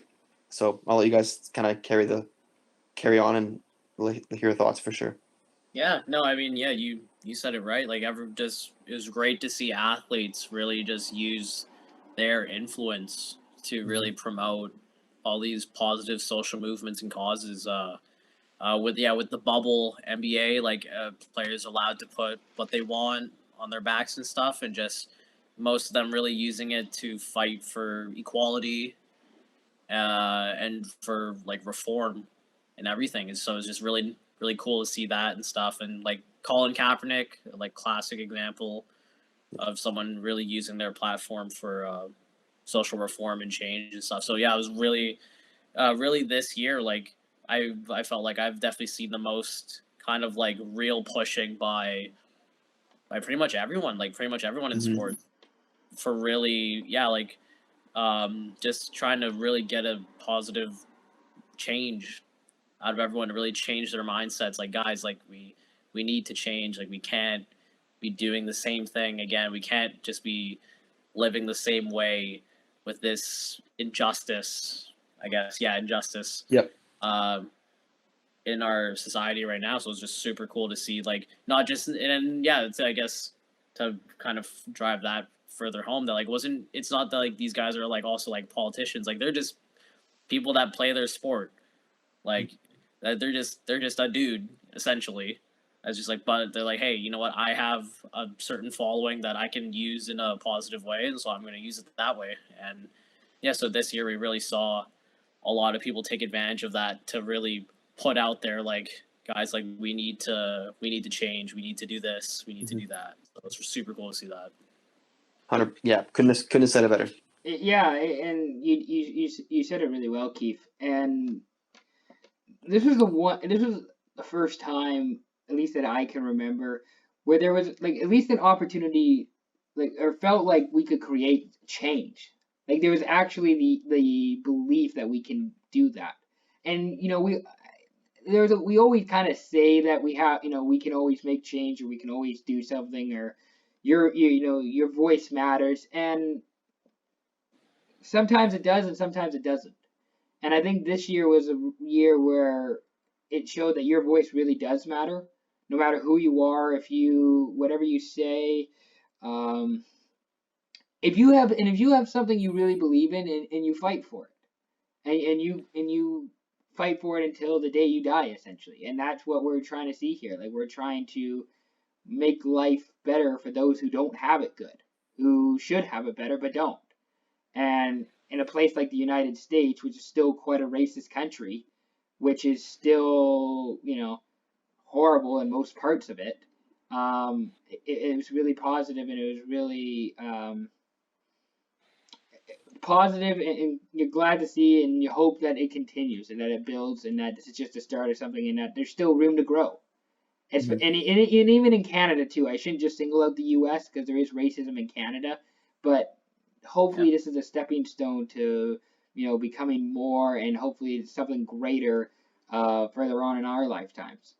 So I'll let you guys kind of carry on and hear your thoughts for sure. Yeah, no, I mean, yeah, you said it right. Like, it was great to see athletes really just use their influence to really promote all these positive social movements and causes. With the bubble NBA, like players allowed to put what they want on their backs and stuff, and just most of them really using it to fight for equality, and for like reform and everything. And so it's just really cool to see that and stuff. And like Colin Kaepernick, like classic example of someone really using their platform for social reform and change and stuff. So yeah, it was really this year, like I felt like I've definitely seen the most kind of like real pushing by pretty much everyone in sports for really, just trying to really get a positive change out of everyone, to really change their mindsets. Like, guys, like we need to change. Like, we can't be doing the same thing again. We can't just be living the same way with this injustice I guess, injustice. Yep. In our society right now, so it's just super cool to see, like, not just it's, I guess, to kind of drive that further home, that like it's not that like these guys are like also like politicians, like they're just people that play their sport, like that they're just a dude essentially. That's just like, but they're like, hey, you know what? I have a certain following that I can use in a positive way, and so I'm going to use it that way. And yeah, so this year we really saw a lot of people take advantage of that to really put out there, like, guys, like, we need to change, we need to do this, we need to do that. So it's super cool to see that. 100. Yeah, couldn't have said it better. Yeah, and you said it really well, Kief. And this was the first time, at least that I can remember, where there was like at least an opportunity, like, or felt like we could create change. Like there was actually the belief that we can do that. And we always kind of say that we have, we can always make change, or we can always do something, or your voice matters, and sometimes it does and sometimes it doesn't. And I think this year was a year where it showed that your voice really does matter, no matter who you are, whatever you say. If you have something you really believe in, and you fight for it, and you fight for it until the day you die, essentially. And that's what we're trying to see here. Like, we're trying to make life better for those who don't have it good, who should have it better but don't. And in a place like the United States, which is still quite a racist country, which is still, horrible in most parts of it, it was really positive, and it was really positive, and you're glad to see, and you hope that it continues, and that it builds, and that this is just a start of something, and that there's still room to grow. And even in Canada too. I shouldn't just single out the U.S. because there is racism in Canada, but hopefully this is a stepping stone to becoming more, and hopefully something greater further on in our lifetimes.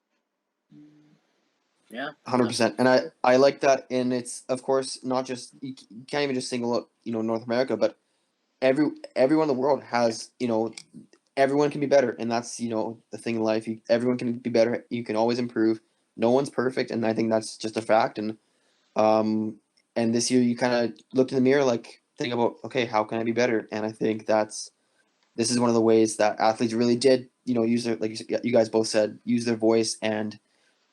Yeah, 100%. And I like that. And it's, of course, not just, you can't even just single out North America, but everyone in the world has, everyone can be better, and that's the thing in life. Everyone can be better. You can always improve. No one's perfect, and I think that's just a fact. And this year you kind of looked in the mirror, like, think about, okay, how can I be better? And I think this is one of the ways that athletes really did use their, like you guys both said, use their voice and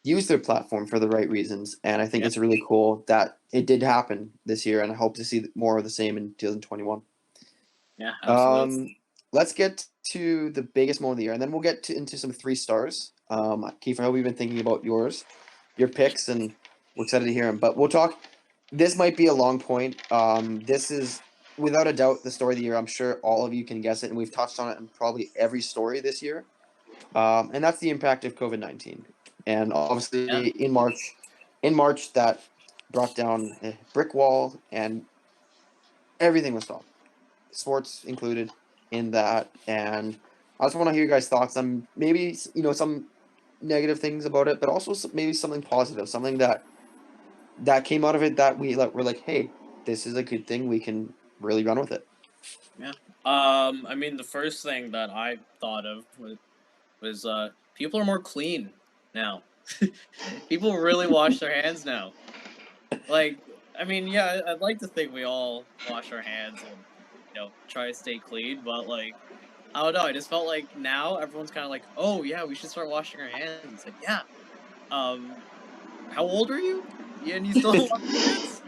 use their platform for the right reasons. And I think it's really cool that it did happen this year, and I hope to see more of the same in 2021. Yeah, absolutely. Let's get to the biggest moment of the year, and then we'll get into some 3 stars. Kief, I hope you've been thinking about your picks, and we're excited to hear them. But we'll talk. This might be a long point. This is without a doubt the story of the year. I'm sure all of you can guess it, and we've touched on it in probably every story this year. And that's the impact of COVID-19. And obviously in March that brought down a brick wall, and everything was stopped, sports included in that. And I just want to hear your guys' thoughts on maybe some negative things about it, but also maybe something positive, something that came out of it that we're like, hey, this is a good thing, we can really run with it. Yeah. I mean, the first thing that I thought of was people are more clean now. People really wash their hands now. Like, I mean, yeah, I'd like to think we all wash our hands and try to stay clean, but like, I don't know. I just felt like now everyone's kind of like, oh yeah, we should start washing our hands. Like, yeah. How old are you? Yeah, and you still don't wash your hands?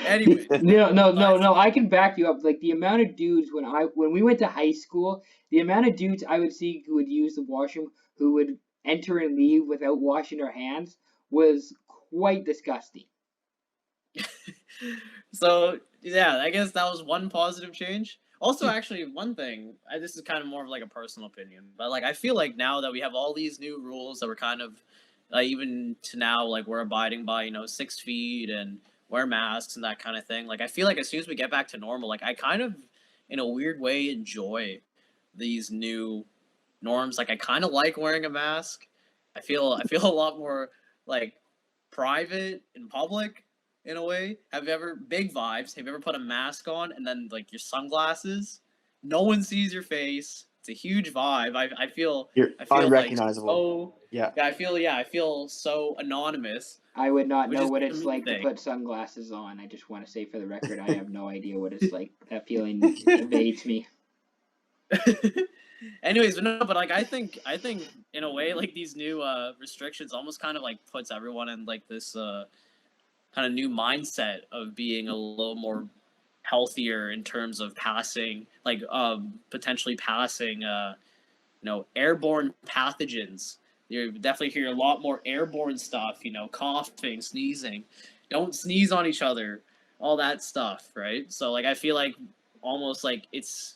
Anyway. No. I can back you up. Like, the amount of dudes when we went to high school, the amount of dudes I would see who would use the washroom, who would enter and leave without washing their hands, was quite disgusting. So yeah, I guess that was one positive change. Also, actually, one thing, this is kind of more of like a personal opinion, but like I feel like now that we have all these new rules that we're kind of even to now, like, we're abiding by 6 feet and wear masks and that kind of thing. Like, I feel like as soon as we get back to normal, like, I kind of, in a weird way, enjoy these new norms. Like, I kind of like wearing a mask. I feel a lot more like private in public in a way. Have you ever, big vibes, have you ever put a mask on and then like your sunglasses? No one sees your face. it's a huge vibe. I feel You're unrecognizable. Like I feel so anonymous. I would not know what it's like to put sunglasses on. I just want to say for the record, I have no idea what it's like. That feeling evades me. Anyways, but like I think in a way like these new restrictions almost kind of like puts everyone in like this kind of new mindset of being a little more healthier in terms of passing, like potentially passing airborne pathogens. You definitely hear a lot more airborne stuff, coughing, sneezing. Don't sneeze on each other, all that stuff, right? So like I feel like almost like it's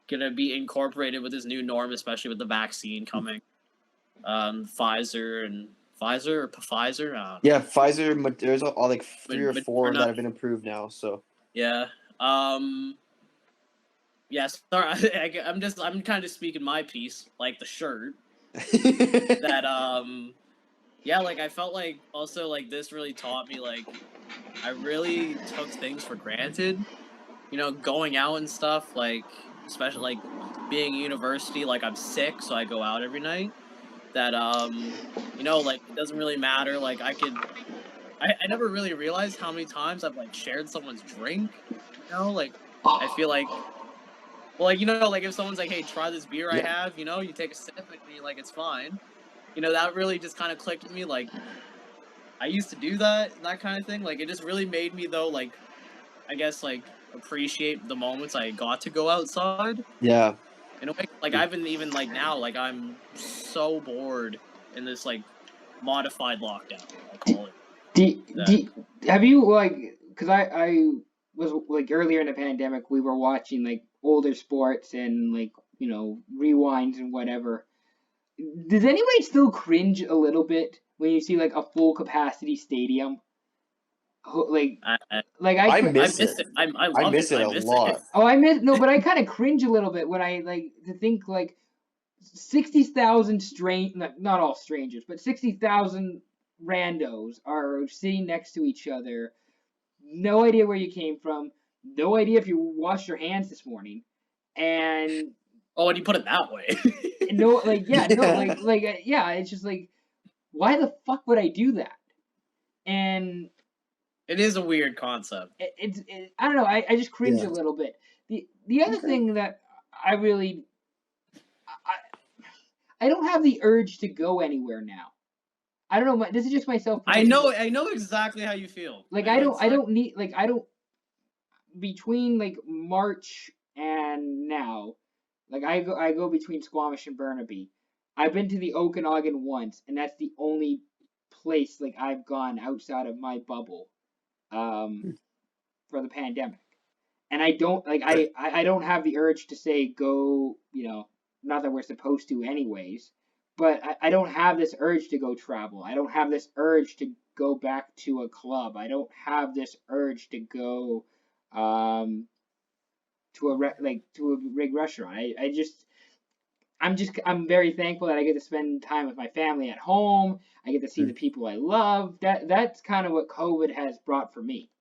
gonna be incorporated with this new norm, especially with the vaccine coming. Pfizer. Yeah, Pfizer. There's all like 3 or 4 that have been approved now. So yeah. Yes, sorry, I'm kind of speaking my piece, like the shirt. That yeah, like I felt like also like this really taught me like I really took things for granted, going out and stuff, like especially like being at university, like I'm sick, so I go out every night. That like it doesn't really matter. Like I never really realized how many times I've like shared someone's drink. Like I feel like. Well, like, like if someone's like, hey, try this beer I have, you take a sip and you're like, it's fine. That really just kind of clicked with me. Like, I used to do that kind of thing. Like, it just really made me, though, like, I guess, like, appreciate the moments I got to go outside. Yeah. In a way, like, I've been even, like, now, like, I'm so bored in this, like, modified lockdown, I'll call it. Have you, like, because I was, like, earlier in the pandemic, we were watching, like, older sports and, like, rewinds and whatever. Does anybody still cringe a little bit when you see, like, a full capacity stadium? Like, I miss it. I miss it a lot. Oh, but I kind of cringe a little bit when I, like, to think, like, 60,000 not all strangers, but 60,000 randos are sitting next to each other. No idea where you came from. No idea if you washed your hands this morning. And when you put it that way. It's just like, why the fuck would I do that? And it is a weird concept. I don't know. I just cringe a little bit. The other thing that I really I don't have the urge to go anywhere now. I don't know. This is just myself. I know exactly how you feel. Like I don't need between like March and now. Like I go between Squamish and Burnaby. I've been to the Okanagan once, and that's the only place like I've gone outside of my bubble, for the pandemic. And I don't like I don't have the urge to say go. Not that we're supposed to anyways. But I don't have this urge to go travel. I don't have this urge to go back to a club. I don't have this urge to go to a big restaurant. I'm very thankful that I get to spend time with my family at home. I get to see the people I love. That's kind of what COVID has brought for me.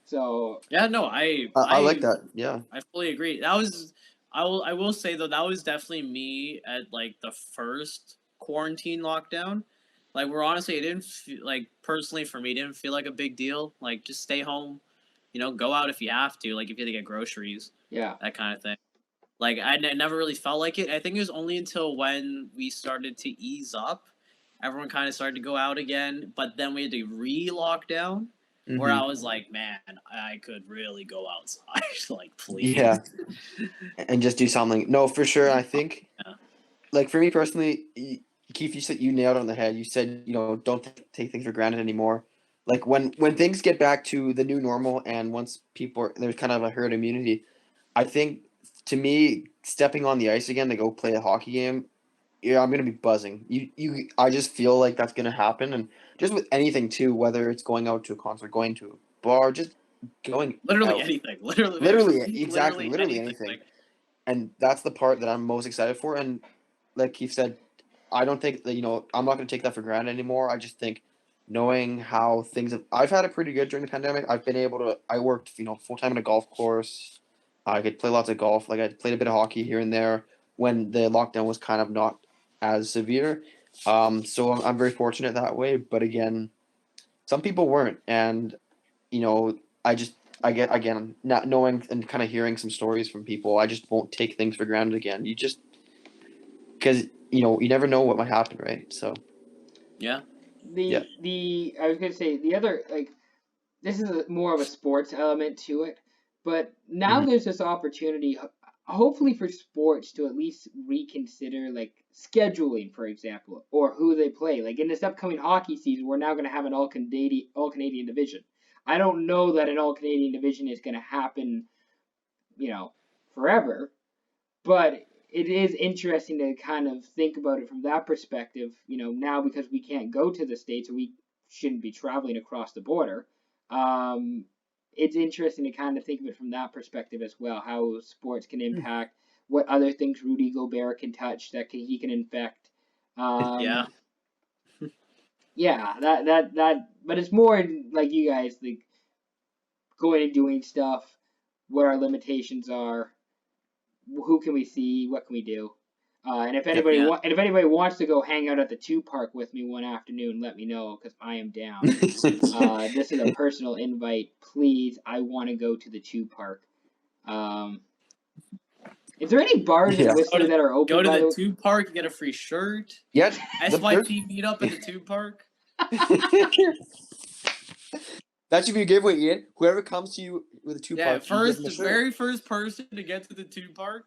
So yeah, no, I like that. Yeah, I fully agree. That was. I will say though that was definitely me at like the first quarantine lockdown. Like we're honestly, it didn't like personally for me, it didn't feel like a big deal. Like just stay home, go out if you have to. Like if you have to get groceries, that kind of thing. Like I never really felt like it. I think it was only until when we started to ease up, everyone kind of started to go out again. But then we had to re-lock down. Where I was like, man, I could really go outside, like, please. Yeah, and just do something. No, for sure. I think, like, for me personally, Kief, you said you nailed it on the head. You said, don't take things for granted anymore. Like, when things get back to the new normal and once there's kind of a herd immunity, I think, to me, stepping on the ice again to go play a hockey game, I'm gonna be buzzing. I just feel like that's gonna happen, and just with anything too, whether it's going out to a concert, going to a bar, just going literally out. Anything, literally anything. Like, and that's the part that I'm most excited for. And like Keith said, I don't think that I'm not gonna take that for granted anymore. I just think knowing how things I've had it pretty good during the pandemic. I've been able to. I worked full time in a golf course. I could play lots of golf. Like I played a bit of hockey here and there when the lockdown was kind of not as severe. So I'm very fortunate that way. But again, some people weren't, and you know, I get again not knowing and kind of hearing some stories from people. I just won't take things for granted again. You just because you never know what might happen, right? So Yeah. I was gonna say the other this is more of a sports element to it, but now there's this opportunity, hopefully for sports to at least reconsider scheduling, for example, or who they play. Like in this upcoming hockey season, we're now going to have an all Canadian division. I don't know that an all Canadian division is going to happen, forever, but it is interesting to kind of think about it from that perspective. Now because we can't go to the States, or we shouldn't be traveling across the border. It's interesting to kind of think of it from that perspective as well, how sports can impact what other things Rudy Gobert can touch that he can infect. Yeah. Yeah, that, but it's more like you guys, going and doing stuff, what our limitations are, who can we see, what can we do. And if anybody wants to go hang out at the 2 Park with me one afternoon, let me know because I am down. This is a personal invite. Please, I want to go to the 2 Park. Is there any bars in Whistler that are open? Go to the 2 Park, get a free shirt. Yeah. SYP Meetup at the 2 Park. That should be a giveaway, Ian. Whoever comes to you with a 2 Park, very first person to get to the 2 Park.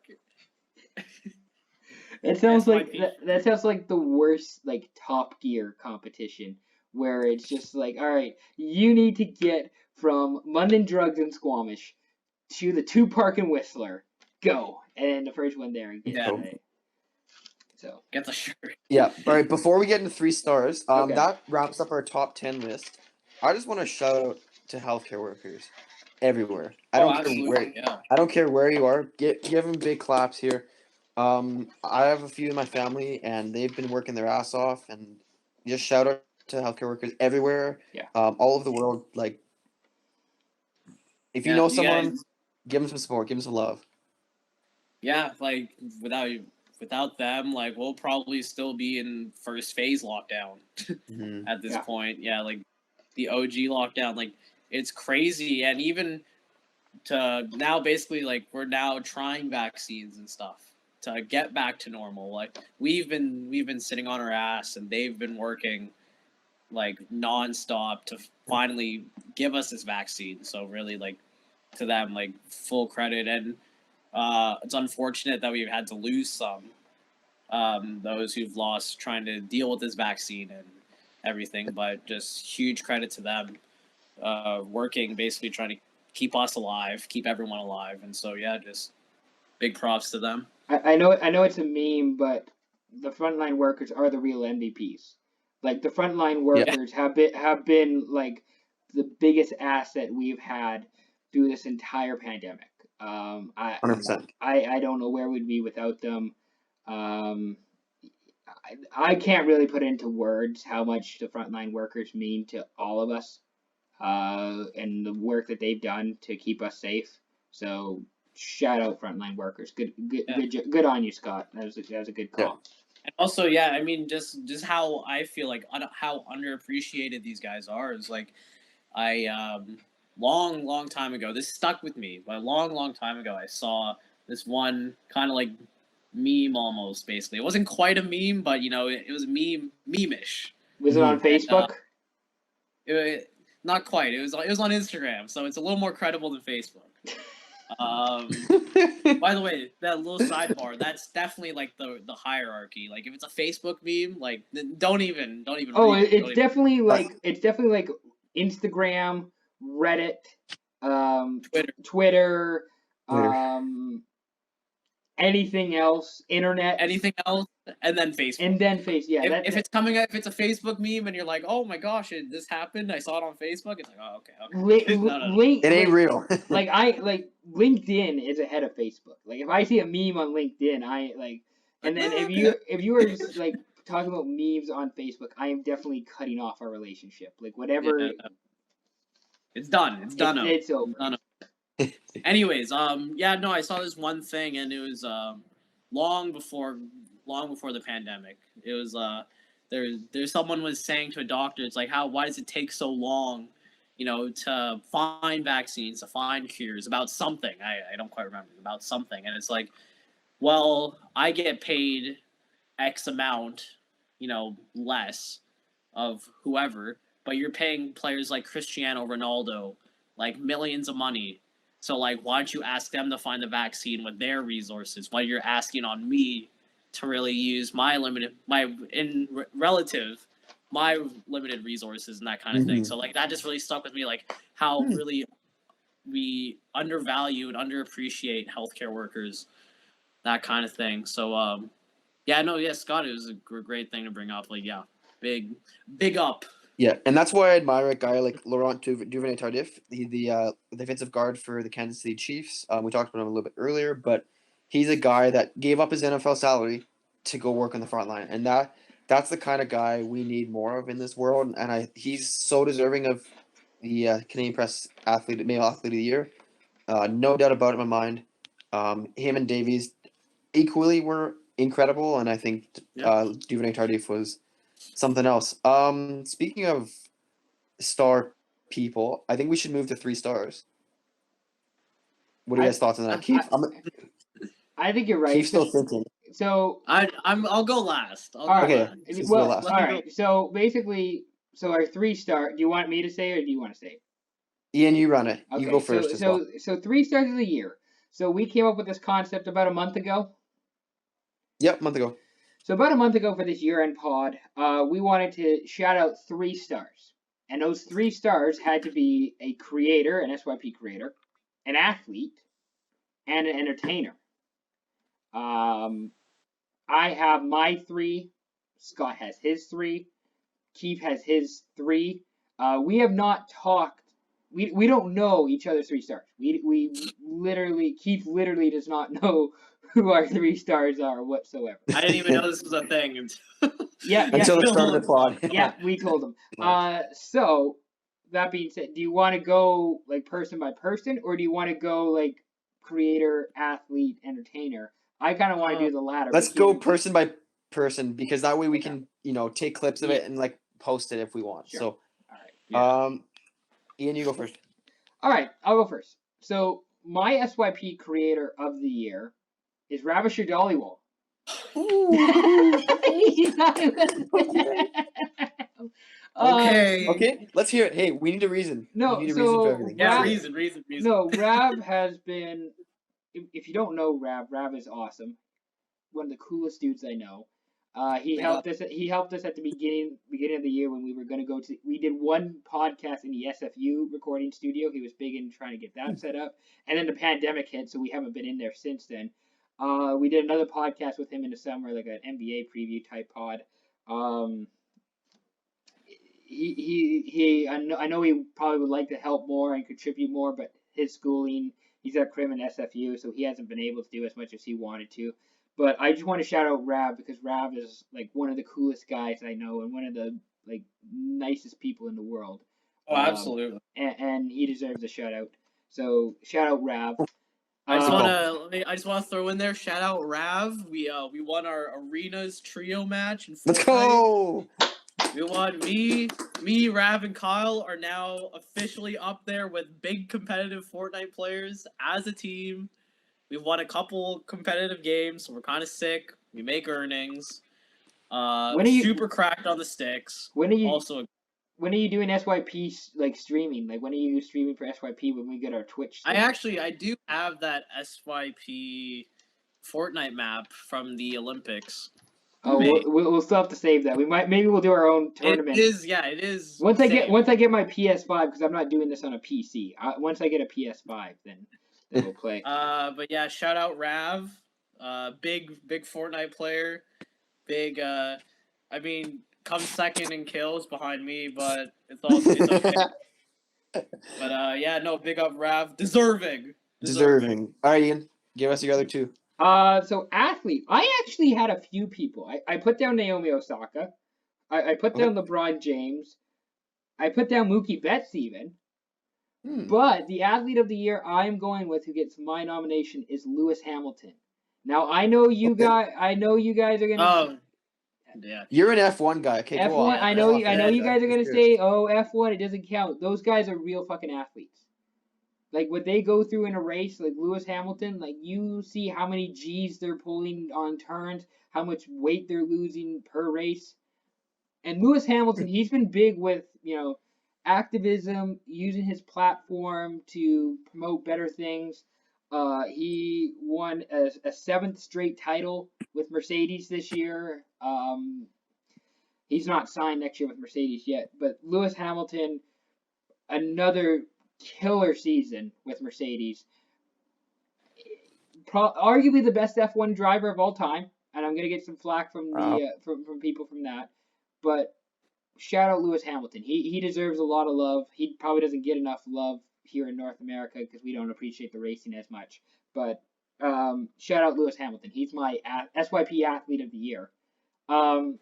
It sounds that sounds like the worst Top Gear competition, where it's just all right, you need to get from London Drugs and Squamish to the 2 Park in Whistler. Go, and the first one there and get it. So get the shirt. Yeah. All right. Before we get into 3 stars, that wraps up our top 10 list. I just want to shout out to healthcare workers everywhere. I don't care where you are. Give them big claps here. I have a few in my family, and they've been working their ass off. And just shout out to healthcare workers everywhere. Yeah. All over the world. If you know someone, give them some support. Give them some love. Yeah, without them, we'll probably still be in first phase lockdown at this point. Yeah, the OG lockdown, it's crazy, and even to now, basically, we're now trying vaccines and stuff to get back to normal. We've been sitting on our ass, and they've been working nonstop to finally give us this vaccine. So really, to them, full credit. And it's unfortunate that we've had to lose some, those who've lost trying to deal with this vaccine and everything, but just huge credit to them, working, basically trying to keep us alive, keep everyone alive. And so, yeah, just big props to them. I know it's a meme, but the frontline workers are the real MVPs. The frontline workers have been the biggest asset we've had through this entire pandemic. 100%. I don't know where we'd be without them. I can't really put into words how much the frontline workers mean to all of us, and the work that they've done to keep us safe. So shout out frontline workers. Good on you, Scott. That was a good call. Yeah. And also, just how I feel how underappreciated these guys are is I long time ago, this stuck with me, but a long time ago I saw this one kind of meme almost, basically. It wasn't quite a meme, but it was meme-ish. Was it on Facebook? Not quite. It was on Instagram, so it's a little more credible than Facebook. By the way, that little sidebar, that's definitely the hierarchy. If it's a Facebook meme, don't even. Oh, it's definitely Instagram, Reddit, Twitter. Anything else, internet, and then Facebook. Yeah. If it's coming up, if it's a Facebook meme, and you're like, "Oh my gosh, this happened! I saw it on Facebook." It's oh, okay. No. It ain't real. LinkedIn is ahead of Facebook. If I see a meme on LinkedIn, and then if you are just talking about memes on Facebook, I am definitely cutting off our relationship. Whatever. Yeah. It's done. It's done. It's over. Done. Anyways, yeah, no, I saw this one thing, and it was long before the pandemic. It was there's someone was saying to a doctor, it's like, why does it take so long, to find vaccines, to find cures about something. I don't quite remember, about something, and it's like, well, I get paid X amount, less of whoever, but you're paying players like Cristiano Ronaldo like millions of money. So like, why don't you ask them to find the vaccine with their resources? While you're asking on me to really use my limited resources and that kind of thing. So like, that just really stuck with me, like how really we undervalue and underappreciate healthcare workers, that kind of thing. So Scott, it was a great thing to bring up. Like, yeah, big up. Yeah, and that's why I admire a guy like Laurent Duvernay-Tardif, the defensive guard for the Kansas City Chiefs. We talked about him a little bit earlier, but he's a guy that gave up his NFL salary to go work on the front line, and that's the kind of guy we need more of in this world. And he's so deserving of the Canadian Press Male Athlete of the Year. No doubt about it in my mind. Him and Davies equally were incredible, and I think Duvernay-Tardif was something else. Speaking of star people, I think we should move to 3 stars. What are you guys' thoughts on that, Kief? I think you're right. Kief's still thinking. So I'll go last. All right. Last. So basically, our 3-star. Do you want me to say or do you want to say? Ian, you run it. Okay, you go first. So 3 stars of the year. So we came up with this concept about a month ago. Yep, a month ago. So about a month ago for this year-end pod, we wanted to shout out 3 stars. And those 3 stars had to be a creator, an SYP creator, an athlete, and an entertainer. I have my 3. Scott has his 3. Kief has his 3. We have not talked. We don't know each other's 3 stars. Kief literally does not know who our 3 stars are whatsoever. I didn't even know this was a thing. Until the start of the pod. Yeah, we told him. So that being said, do you want to go like person by person, or do you want to go like creator, athlete, entertainer? I kind of want to do the latter. Let's go person by person, because that way we can take clips of it and like post it if we want. Sure. So, all right. Ian, you go first. All right, I'll go first. So my SYP creator of the year is Ravishar Dhaliwal. Okay, let's hear it. Hey, we need a reason. No, we need a reason for everything. Yeah, reason. No, Rav has been. If you don't know Rav is awesome. One of the coolest dudes I know. He helped us at the beginning of the year when we were going to go to. We did one podcast in the SFU recording studio. He was big in trying to get that set up, and then the pandemic hit, so we haven't been in there since then. We did another podcast with him in the summer, like an NBA preview type pod. I know he probably would like to help more and contribute more, but his schooling, he's at Crim and SFU, so he hasn't been able to do as much as he wanted to. But I just want to shout out Rav, because Rav is like one of the coolest guys I know and one of the like nicest people in the world. Oh, absolutely. And he deserves a shout out. So shout out Rav. I just want to throw in there, shout out Rav. We won our arenas trio match in Fortnite. Let's go. We won. Me, Rav, and Kyle are now officially up there with big competitive Fortnite players as a team. We've won a couple competitive games, so we're kind of sick. We make earnings. Super cracked on the sticks. When are you doing SYP like streaming? Like when are you streaming for SYP when we get our Twitch stream? I do have that SYP Fortnite map from the Olympics. Oh, we'll still have to save that. Maybe we'll do our own tournament. It is. Once I get my PS5, because I'm not doing this on a PC. Once I get a PS5, then we'll play. But yeah, shout out Rav, big Fortnite player, big. I mean, comes second in kills behind me, but it's okay. But big up Rav, deserving. All right, Ian, give us your other 2. So athlete, I actually had a few people. I put down Naomi Osaka. I put down LeBron James. I put down Mookie Betts even. But the athlete of the year I'm going with, who gets my nomination, is Lewis Hamilton. Now I know you guys. I know you guys are gonna. Yeah. You're an F1 guy. Okay, F1. go on. I know. I know you guys are gonna say, "Oh, F1, it doesn't count." Those guys are real fucking athletes. Like what they go through in a race, like Lewis Hamilton, like you see how many G's they're pulling on turns, how much weight they're losing per race. And Lewis Hamilton, he's been big with, activism, using his platform to promote better things. He won a seventh straight title with Mercedes this year. He's not signed next year with Mercedes yet, but Lewis Hamilton, another killer season with Mercedes. Arguably the best F1 driver of all time, and I'm gonna get some flack from the from people from that, but shout out Lewis Hamilton. He deserves a lot of love. He probably doesn't get enough love here in North America because we don't appreciate the racing as much. But shout out Lewis Hamilton. He's my SYP athlete of the year. And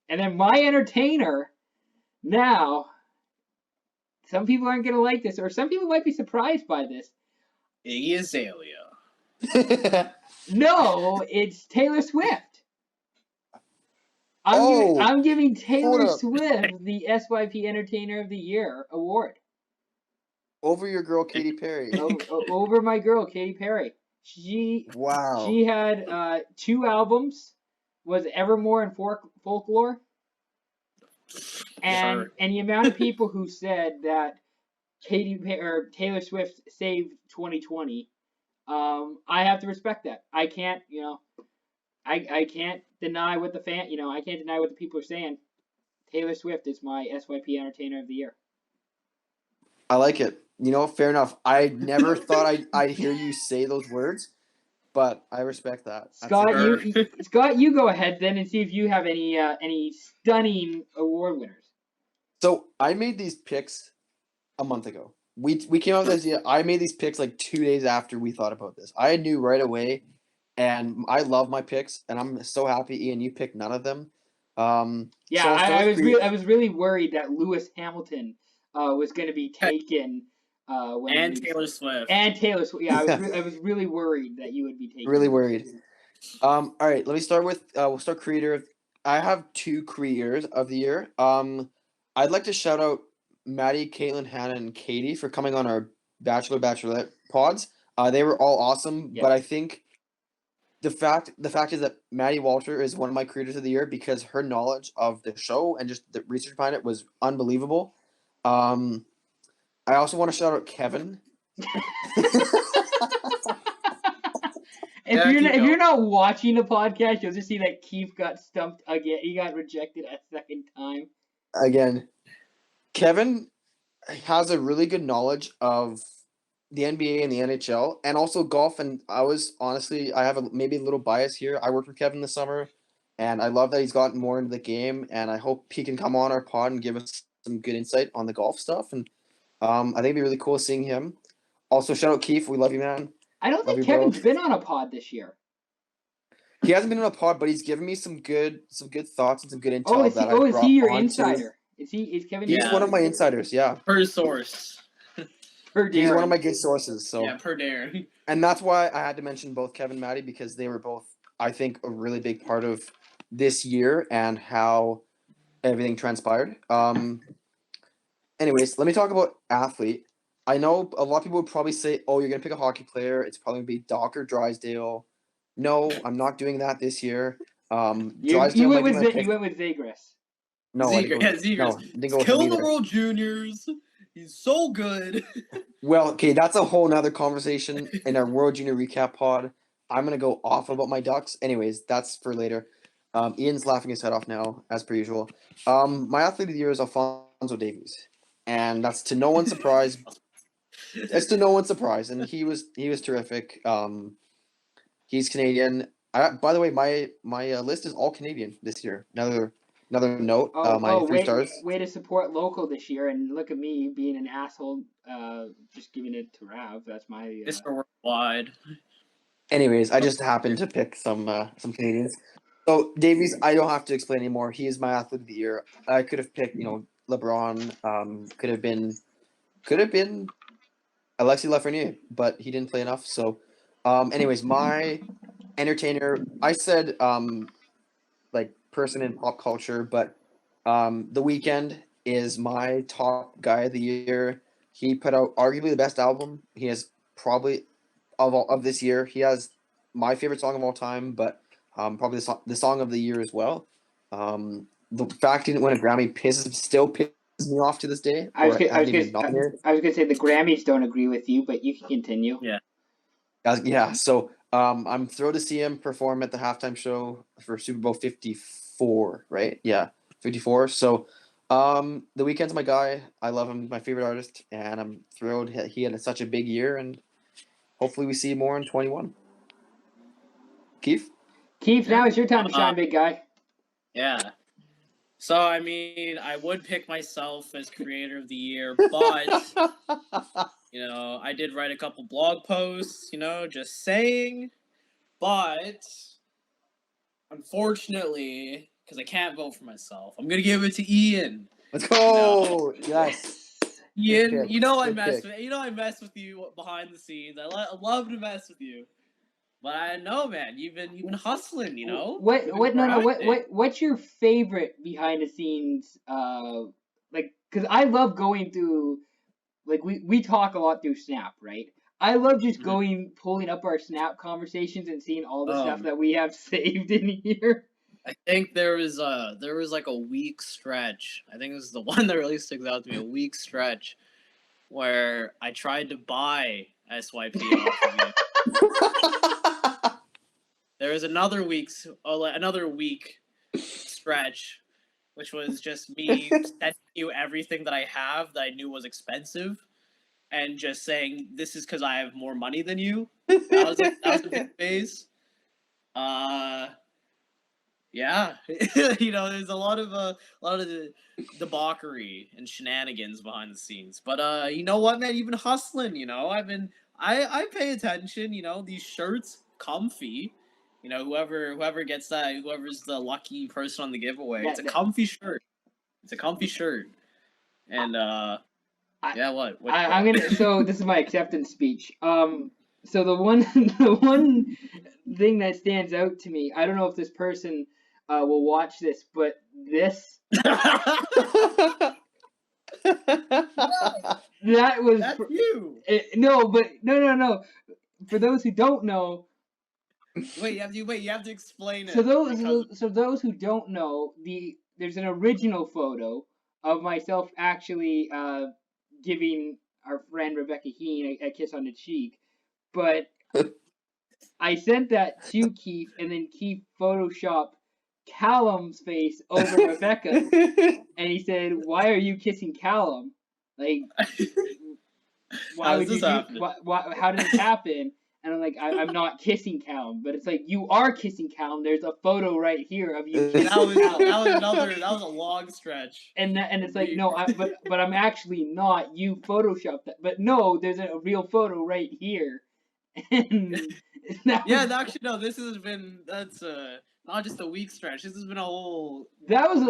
then my entertainer. Now, some people aren't gonna like this, or some people might be surprised by this. Iggy Azalea. No, it's Taylor Swift. I'm giving Taylor Swift the SYP Entertainer of the Year award. Over your girl Katy Perry. Over my girl Katy Perry. She had 2 albums. Was Evermore and Folklore. And the amount of people who said that Taylor Swift saved 2020, I have to respect that. I can't, I can't deny what the I can't deny what the people are saying. Taylor Swift is my SYP Entertainer of the Year. I like it. Fair enough. I never thought I'd hear you say those words, but I respect that. Scott, you go ahead then and see if you have any stunning award winners. So I made these picks a month ago. We came up with this idea. I made these picks like 2 days after we thought about this. I knew right away, and I love my picks, and I'm so happy, Ian, you picked none of them. Yeah, so I was really worried that Lewis Hamilton was going to be taken. Taylor Swift. And Taylor Swift. Yeah, I was really worried that you would be taken. Really worried. All right, let me start with we'll start creator. I have 2 creators of the year. I'd like to shout out Maddie, Caitlin, Hannah, and Katie for coming on our Bachelorette pods. They were all awesome, but I think the fact is that Maddie Walter is one of my creators of the year because her knowledge of the show and just the research behind it was unbelievable. I also want to shout out Kevin. If you're not watching the podcast, you'll just see that Kief got stumped again. He got rejected a second time. Again, Kevin has a really good knowledge of the NBA and the NHL, and also golf. And I have maybe a little bias here. I worked with Kevin this summer, and I love that he's gotten more into the game. And I hope he can come on our pod and give us some good insight on the golf stuff. And I think it'd be really cool seeing him. Also, shout out Kief. We love you, man. I don't think Kevin's been on a pod this year. He hasn't been on a pod, but he's given me some good thoughts and some good intel. Is he your insider? Is Kevin? He's one of my insiders. Yeah. Per source. He's one of my good sources. So yeah, per Darren. And that's why I had to mention both Kevin and Maddie because they were both, I think, a really big part of this year and how everything transpired. Anyways, let me talk about athlete. I know a lot of people would probably say, "Oh, you're gonna pick a hockey player. It's probably gonna be Docker Drysdale." No, I'm not doing that this year. You went with Zagras. No, Zegras. No, Kill the World Juniors. He's so good. Well, okay, that's a whole nother conversation in our World Junior recap pod. I'm gonna go off about my Ducks. Anyways, that's for later. Ian's laughing his head off now, as per usual. My athlete of the year is Alphonso Davies, and that's to no one's surprise. It's to no one's surprise, and he was terrific. He's Canadian. By the way, my list is all Canadian this year. Another note. My 3 stars. Way to support local this year, and look at me being an asshole. Just giving it to Rav. That's my. Mr. Worldwide. Anyways, I just happened to pick some Canadians. So Davies, I don't have to explain anymore. He is my athlete of the year. I could have picked, LeBron. Could have been could have been Alexis Lafreniere, but he didn't play enough. So, anyways, my entertainer, I said like person in pop culture, but The Weeknd is my top guy of the year. He put out arguably the best album. He has probably of this year. He has my favorite song of all time, but probably the song of the year as well. The fact he didn't win a Grammy still pisses me off to this day. I was gonna say the Grammys don't agree with you, but you can continue. Yeah. Yeah. So I'm thrilled to see him perform at the halftime show for Super Bowl 54. Right? Yeah, 54. So The Weeknd's my guy. I love him. My favorite artist, and I'm thrilled he had such a big year, and hopefully we see more in 21. Kief? Kief, now it's your time to shine, big guy. Yeah. So, I mean, I would pick myself as creator of the year, but, you know, I did write a couple blog posts, you know, just saying, but, unfortunately, because I can't vote for myself, I'm going to give it to Ian. Let's go! You know? Yes. Ian, you know I mess with you behind the scenes. I love to mess with you. But I know, man, you've been hustling, you know. What's your favorite behind the scenes? Like, because I love going through, like we talk a lot through Snap, right? I love just pulling up our Snap conversations and seeing all the stuff that we have saved in here. I think there was like a week stretch. I think this is the one that really sticks out to me. A week stretch where I tried to buy SYP off of you. There was another week stretch, which was just me sending you everything that I have that I knew was expensive, and just saying this is because I have more money than you. That was a big phase. Yeah, you know, there's a lot of the debauchery and shenanigans behind the scenes. But you know what, man, you've been hustling. You know, I pay attention. You know, these shirts, comfy. You know, whoever gets that, whoever's the lucky person on the giveaway, it's a comfy shirt. It's a comfy shirt. And yeah, what? I'm gonna. So this is my acceptance speech. So the one thing that stands out to me, I don't know if this person will watch this, but this that was That's you. No. For those who don't know. Wait, you have to explain it. So those who don't know, there's an original photo of myself actually giving our friend Rebecca Heen a kiss on the cheek, but I sent that to Kief, and then Kief photoshopped Callum's face over Rebecca, and he said, "Why are you kissing Callum? Like, why would you? How did this happen?" And I'm like, I'm not kissing Callum, but it's like, you are kissing Callum. There's a photo right here of you kissing Callum. That was a long stretch. And it's like, no, but I'm actually not. You photoshopped that, but no, there's a real photo right here. And actually, no. That's not just a week stretch. This has been a whole. That was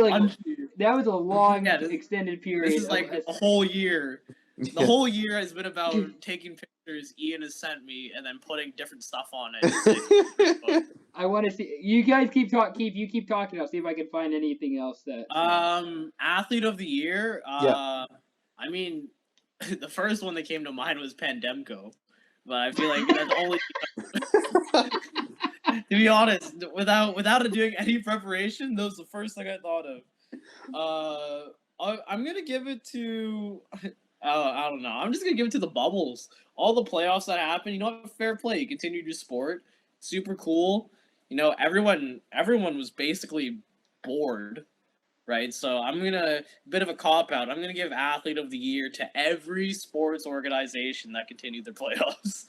a long extended period. This is like a whole year. The whole year has been about taking pictures Ian has sent me and then putting different stuff on it. I want to see you guys keep talking. You keep talking. I'll see if I can find anything else that. Athlete of the year. I mean, the first one that came to mind was Pandemco, but I feel like that's only. To be honest, without doing any preparation, that was the first thing I thought of. I'm gonna give it to. I don't know. I'm just gonna give it to the bubbles. All the playoffs that happen, you know, fair play. You continued your sport, super cool. You know, everyone was basically bored, right? So I'm gonna bit of a cop out. I'm gonna give athlete of the year to every sports organization that continued their playoffs.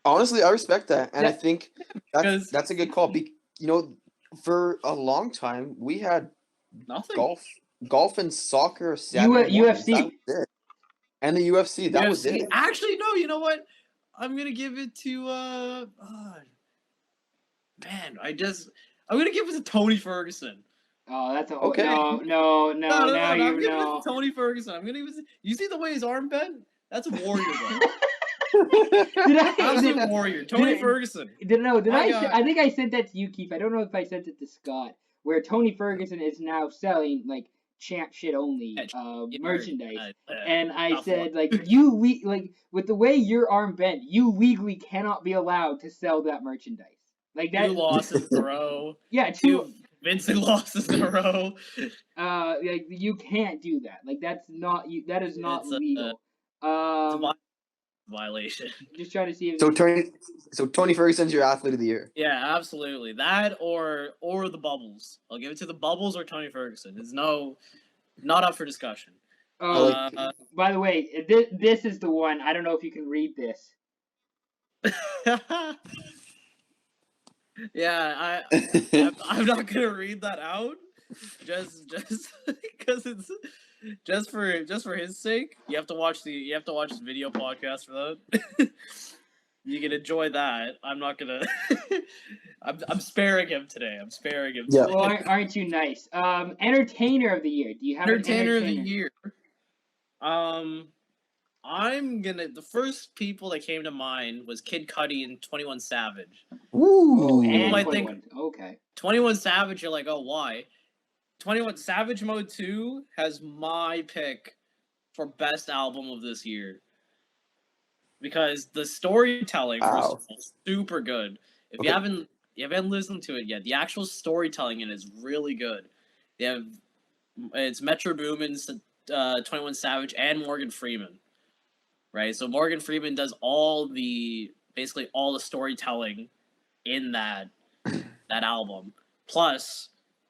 Honestly, I respect that, and I think that's a good call. You know, for a long time we had nothing. Golf and soccer. UFC. And the UFC, that was it. Actually, no, you know what? I'm gonna give it to I'm gonna give it to Tony Ferguson. Oh, that's a whole Okay. no. No, Now I'm you giving it know. to Tony Ferguson. I'm gonna even. You see the way his arm bent? That's a warrior, bro. Did I? Absolute warrior. Tony Ferguson. I think I sent that to you, Keith. I don't know if I sent it to Scott, where Tony Ferguson is now selling like champ shit only merchandise, and I said like with the way your arm bent, you legally cannot be allowed to sell that merchandise. Like that. 2 losses in a row. Yeah, 2 Vincent losses in a row. Like you can't do that. Like that's not you. That is not legal. It's a violation. Just trying to see if so Tony Ferguson's your athlete of the year. Yeah, absolutely. That or the Bubbles. I'll give it to the Bubbles or Tony Ferguson. It's not up for discussion. By the way, this is the one. I don't know if you can read this. Yeah, I'm not gonna read that out. Just because it's just for his sake. You have to watch the video podcast for that. You can enjoy that. I'm not gonna. I'm sparing him today. Yeah. Well, aren't you nice? Entertainer of the year. Do you have entertainer of the year? The first people that came to mind was Kid Cudi and 21 Savage. Ooh. And I think okay. 21 Savage, you're like, oh, why? 21 Savage Mode 2 has my pick for best album of this year. Because the storytelling first of all, is super good. If you haven't listened to it yet, the actual storytelling in it is really good. It's Metro Boomin's 21 Savage and Morgan Freeman. Right? So Morgan Freeman does basically all the storytelling in that album. Plus,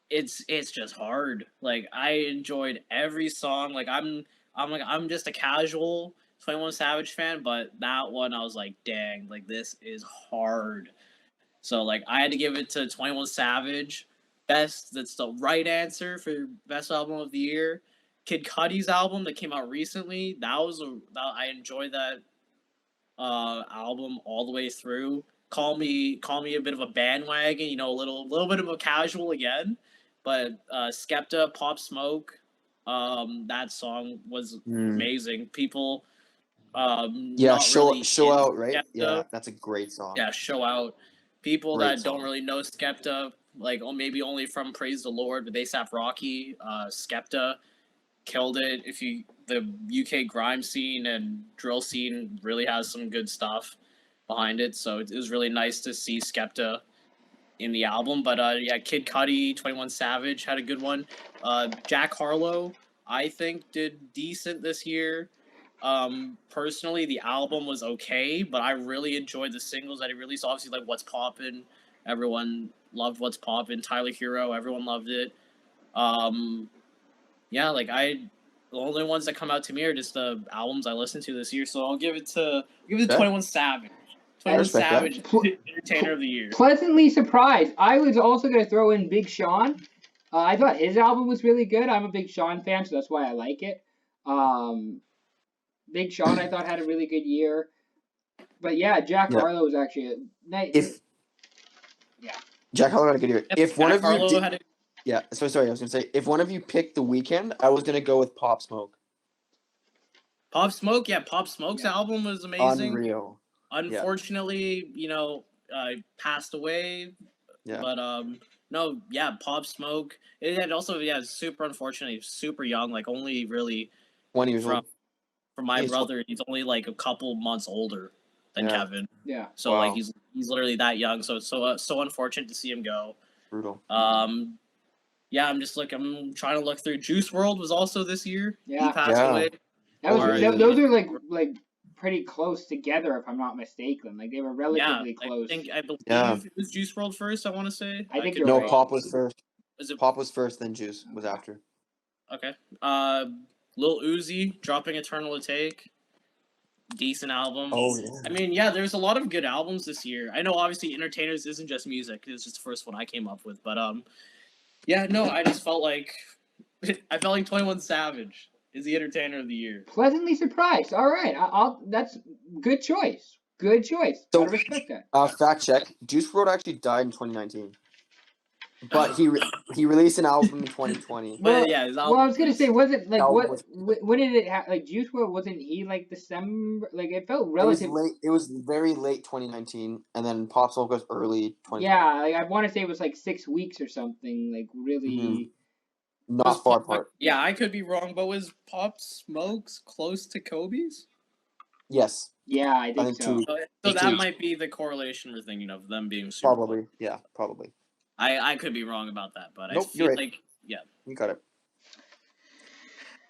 it's just hard. Like I enjoyed every song. Like I'm just a casual 21 Savage fan, but that one I was like, dang, like this is hard. So like I had to give it to 21 Savage. That's the right answer for best album of the year. Kid Cudi's album that came out recently, I enjoyed that album all the way through. Call me a bit of a bandwagon, a little bit of a casual again, but Skepta, Pop Smoke, that song was amazing. People, show out, right? Skepta. Yeah, that's a great song. Yeah, Show Out. People great that song. Don't really know Skepta, like maybe only from Praise the Lord, with A$AP Rocky, Skepta killed it. The UK grime scene and drill scene really has some good stuff behind it, so it was really nice to see Skepta in the album. But Kid Cudi, 21 Savage had a good one. Jack Harlow, I think, did decent this year. Personally, the album was okay, but I really enjoyed the singles that he released. Obviously, like What's Poppin', everyone loved What's Poppin'. Tyler Hero, everyone loved it. The only ones that come out to me are just the albums I listened to this year. So I'll give it to 21 Savage. 21 Savage, entertainer of the year. Pleasantly surprised. I was also going to throw in Big Sean. I thought his album was really good. I'm a Big Sean fan, so that's why I like it. Big Sean, I thought, had a really good year. But yeah, Jack Harlow was actually a nice. Jack Harlow had a good year. If one of you yeah, so sorry, I was going to say, if one of you picked The Weeknd, I was going to go with Pop Smoke. Pop Smoke? Yeah, Pop Smoke's album was amazing. Unreal. Unfortunately, passed away. Yeah. But, Pop Smoke. It had also, super unfortunately, super young, like only really 1 year old. For my brother, he's only like a couple months older than Kevin. Yeah. So, like, he's literally that young. So it's so unfortunate to see him go. Brutal. I'm trying to look through. Juice WRLD was also this year. Yeah. He passed away. Those are like pretty close together, if I'm not mistaken. Like they were relatively close. I believe it was Juice WRLD first. I want to say. I think no. Right. Pop was first. Pop was first, then Juice was after. Okay. Lil Uzi dropping Eternal to Take. Decent album. Oh yeah. I mean, there's a lot of good albums this year. I know obviously Entertainers isn't just music. It's just the first one I came up with, but I just felt like 21 Savage is the entertainer of the year. Pleasantly surprised. All right, that's good choice. Good choice. So, I respect that. Fact check: Juice WRLD actually died in 2019. But he released an album in 2020. But yeah, well, I was gonna say, wasn't like album when did it like Juice WRLD? Wasn't he like December? Like it felt It relative. was late. It was very late 2019, and then Pop Smoke was early 2020. Yeah, like I want to say it was like 6 weeks or something. Like really. Not far apart. Yeah, I could be wrong, but was Pop Smoke's close to Kobe's? Yes. Yeah, I think so. So that might be the correlation we're thinking of, them being super Probably. close. Yeah, probably. I could be wrong about that, but Nope, I feel right. like, yeah. You got it.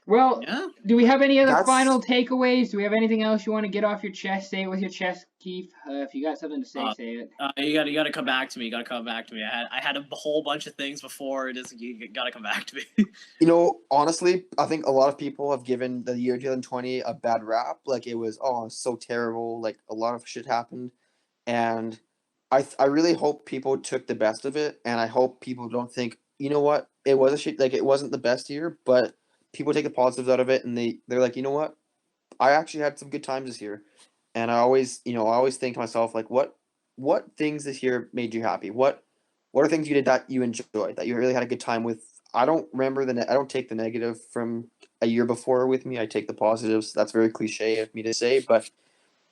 Well, yeah. Do we have any other final takeaways? Do we have anything else you want to get off your chest? Say it with your chest, Kief. If you got something to say, say it. You gotta come back to me. You gotta come back to me. I had a whole bunch of things before. You gotta come back to me. Honestly, I think a lot of people have given the year 2020 a bad rap. Like it was, so terrible. Like a lot of shit happened, and I really hope people took the best of it, and I hope people don't think, you know what, it was a shit. Like it wasn't the best year, but people take the positives out of it, and they're like, you know what, I actually had some good times this year, and I always think to myself, like, what things this year made you happy? What are things you did that you enjoyed, that you really had a good time with? I don't remember I don't take the negative from a year before with me. I take the positives. That's very cliche of me to say, but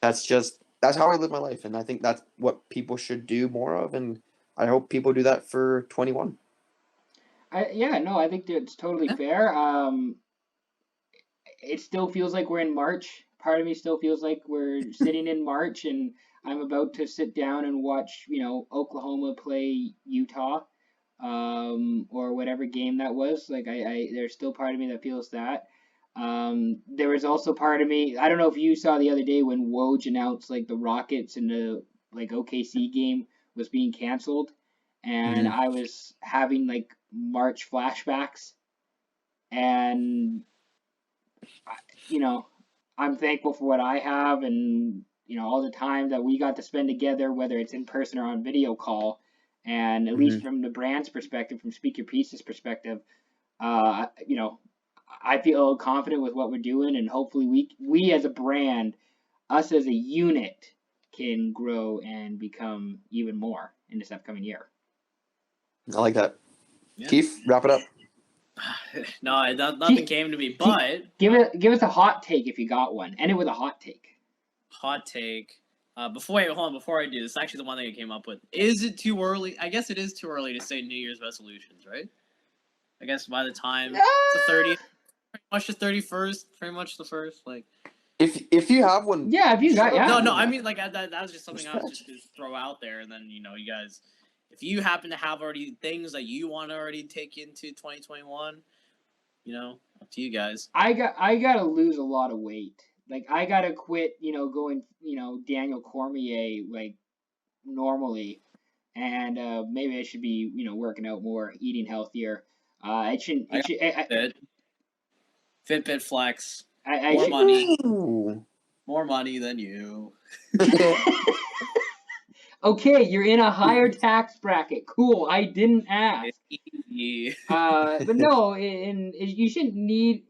that's how I live my life, and I think that's what people should do more of, and I hope people do that for 21. I think it's totally fair. It still feels like we're in March. Part of me still feels like we're sitting in March, and I'm about to sit down and watch, Oklahoma play Utah, or whatever game that was. Like there's still part of me that feels that. There was also part of me. I don't know if you saw the other day when Woj announced like the Rockets and the like OKC game was being canceled, and I was having like March flashbacks, and I'm thankful for what I have, and all the time that we got to spend together, whether it's in person or on video call, and at least from the brand's perspective, from Speak Your Pieces perspective, I feel confident with what we're doing, and hopefully we as a brand, us as a unit, can grow and become even more in this upcoming year. I like that. Yeah. Kief, wrap it up. No, nothing came to me, but give us a hot take if you got one. End it with a hot take. Hot take. Before I do this, is actually the one thing I came up with. Is it too early? I guess it is too early to say New Year's resolutions, right? I guess by the time the 30th, pretty much the 31st, pretty much the first, like. If you have one. Yeah, if you got No, I mean like that was just something I was just to throw out there, and then you guys. If you happen to have already things that you want to already take into 2021, up to you guys. I gotta lose a lot of weight. Like I gotta quit, going, Daniel Cormier like normally, and maybe I should be, working out more, eating healthier. Fitbit Flex. More money than you. Okay, you're in a higher tax bracket. Cool. I didn't ask. But no, you shouldn't need.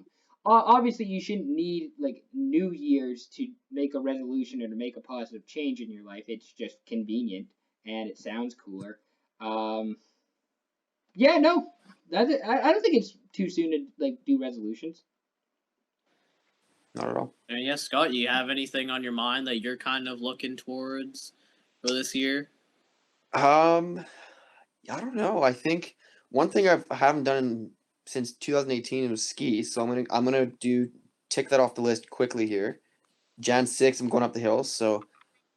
Obviously, you shouldn't need like New Year's to make a resolution or to make a positive change in your life. It's just convenient and it sounds cooler. Yeah, no, that's it. I don't think it's too soon to like do resolutions. Not at all. And yes, Scott, you have anything on your mind that you're kind of looking towards for this year? I don't know. I think one thing I haven't done since 2018 was ski, so I'm gonna tick that off the list quickly here. Jan 6th, I'm going up the hills, so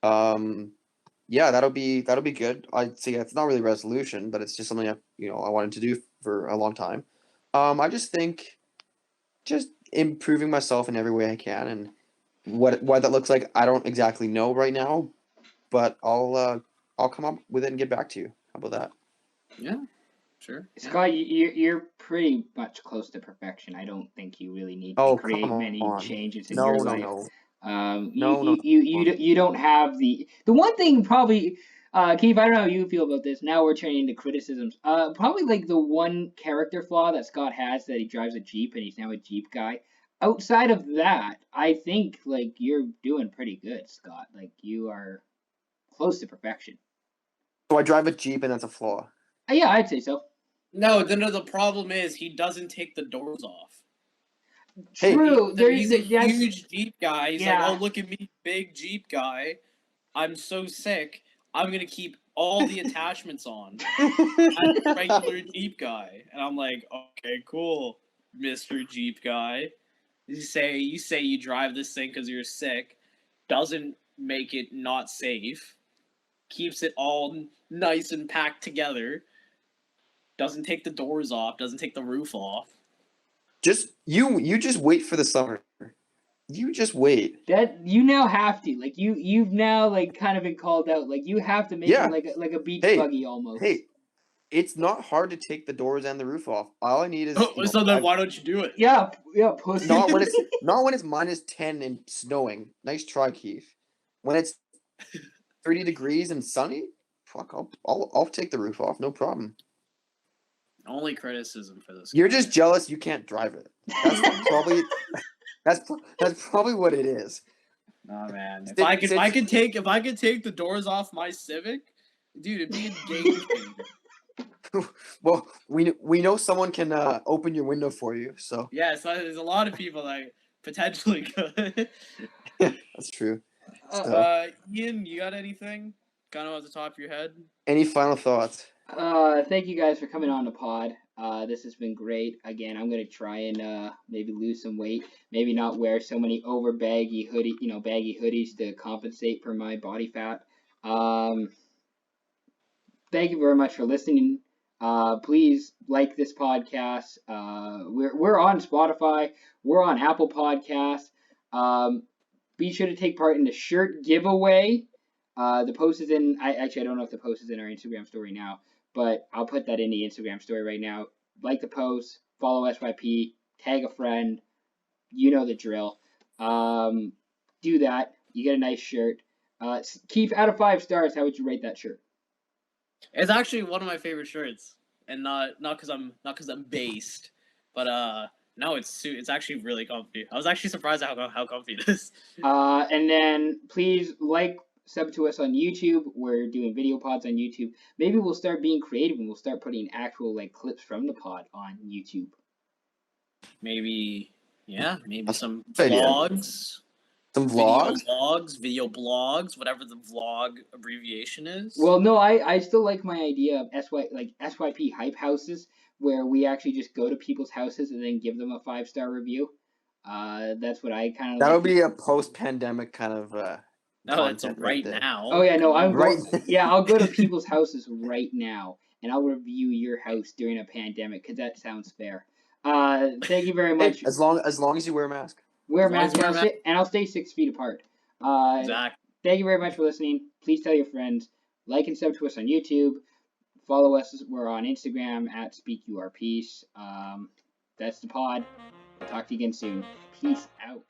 yeah, that'll be good. I'd say it's not really a resolution, but it's just something I wanted to do for a long time. I just think just improving myself in every way I can, and what that looks like, I don't exactly know right now, but I'll come up with it and get back to you. How about that? Yeah, sure. Scott, you're pretty much close to perfection. I don't think you really need to create many changes in your life. You don't have the one thing probably, Kief, I don't know how you feel about this. Now we're turning into criticisms. Probably like the one character flaw that Scott has, that he drives a Jeep and he's now a Jeep guy. Outside of that, I think like you're doing pretty good, Scott. Like you are close to perfection. So I drive a Jeep and that's a flaw. Yeah, I'd say so. No, the problem is he doesn't take the doors off. True. He's a huge Jeep guy. He's like, oh, look at me, big Jeep guy. I'm so sick. I'm going to keep all the attachments on. I'm a regular Jeep guy. And I'm like, okay, cool, Mr. Jeep guy. You say you drive this thing because you're sick. Doesn't make it not safe. Keeps it all nice and packed together. Doesn't take the doors off. Doesn't take the roof off. You just wait for the summer. You just wait. That you now have to, like, you've now, like, kind of been called out. Like, you have to make it like a beach buggy almost. Hey, it's not hard to take the doors and the roof off. All I need is. So then why don't you do it? Yeah, pussy. Not when it's -10 and snowing. Nice try, Kief. When it's 30 degrees and sunny, fuck, I'll take the roof off, no problem. Only criticism for this. You're just jealous you can't drive it. That's probably that's probably what it is. Oh man, if I could take the doors off my Civic, dude, it'd be a game changer. Well, we know someone can open your window for you, so. Yeah, so there's a lot of people that potentially could. That's true. So. Ian, you got anything kind of off the top of your head? Any final thoughts? Thank you guys for coming on the pod. This has been great. Again, I'm gonna try and maybe lose some weight. Maybe not wear so many baggy hoodies to compensate for my body fat. Thank you very much for listening. Please like this podcast. We're on Spotify. We're on Apple Podcasts. Be sure to take part in the shirt giveaway. The post is in. I don't know if the post is in our Instagram story now, but I'll put that in the Instagram story right now. Like the post, follow SYP, tag a friend. You know the drill. Do that. You get a nice shirt. Kief, out of 5 stars, how would you rate that shirt? It's actually one of my favorite shirts, and not because I'm based, but no, it's actually really comfy. I was actually surprised at how comfy it is. And then please sub to us on YouTube. We're doing video pods on YouTube. Maybe we'll start being creative and we'll start putting actual clips from the pod on YouTube. Maybe some vlogs. Some vlogs? Video blogs, whatever the vlog abbreviation is. Well, no, I still like my idea of SYP hype houses, where we actually just go to people's houses and then give them a 5-star review. That's what I kind of. That'll be a post-pandemic kind of. No, it's right now. Oh yeah, no, I'll go to people's houses right now, and I'll review your house during a pandemic because that sounds fair. Thank you very much. As long as you wear a mask. Wear a mask, and I'll stay 6 feet apart. Exactly. Thank you very much for listening. Please tell your friends. Like and sub to us on YouTube. Follow us. We're on Instagram at SpeakYourPeace. That's the pod. I'll talk to you again soon. Peace out.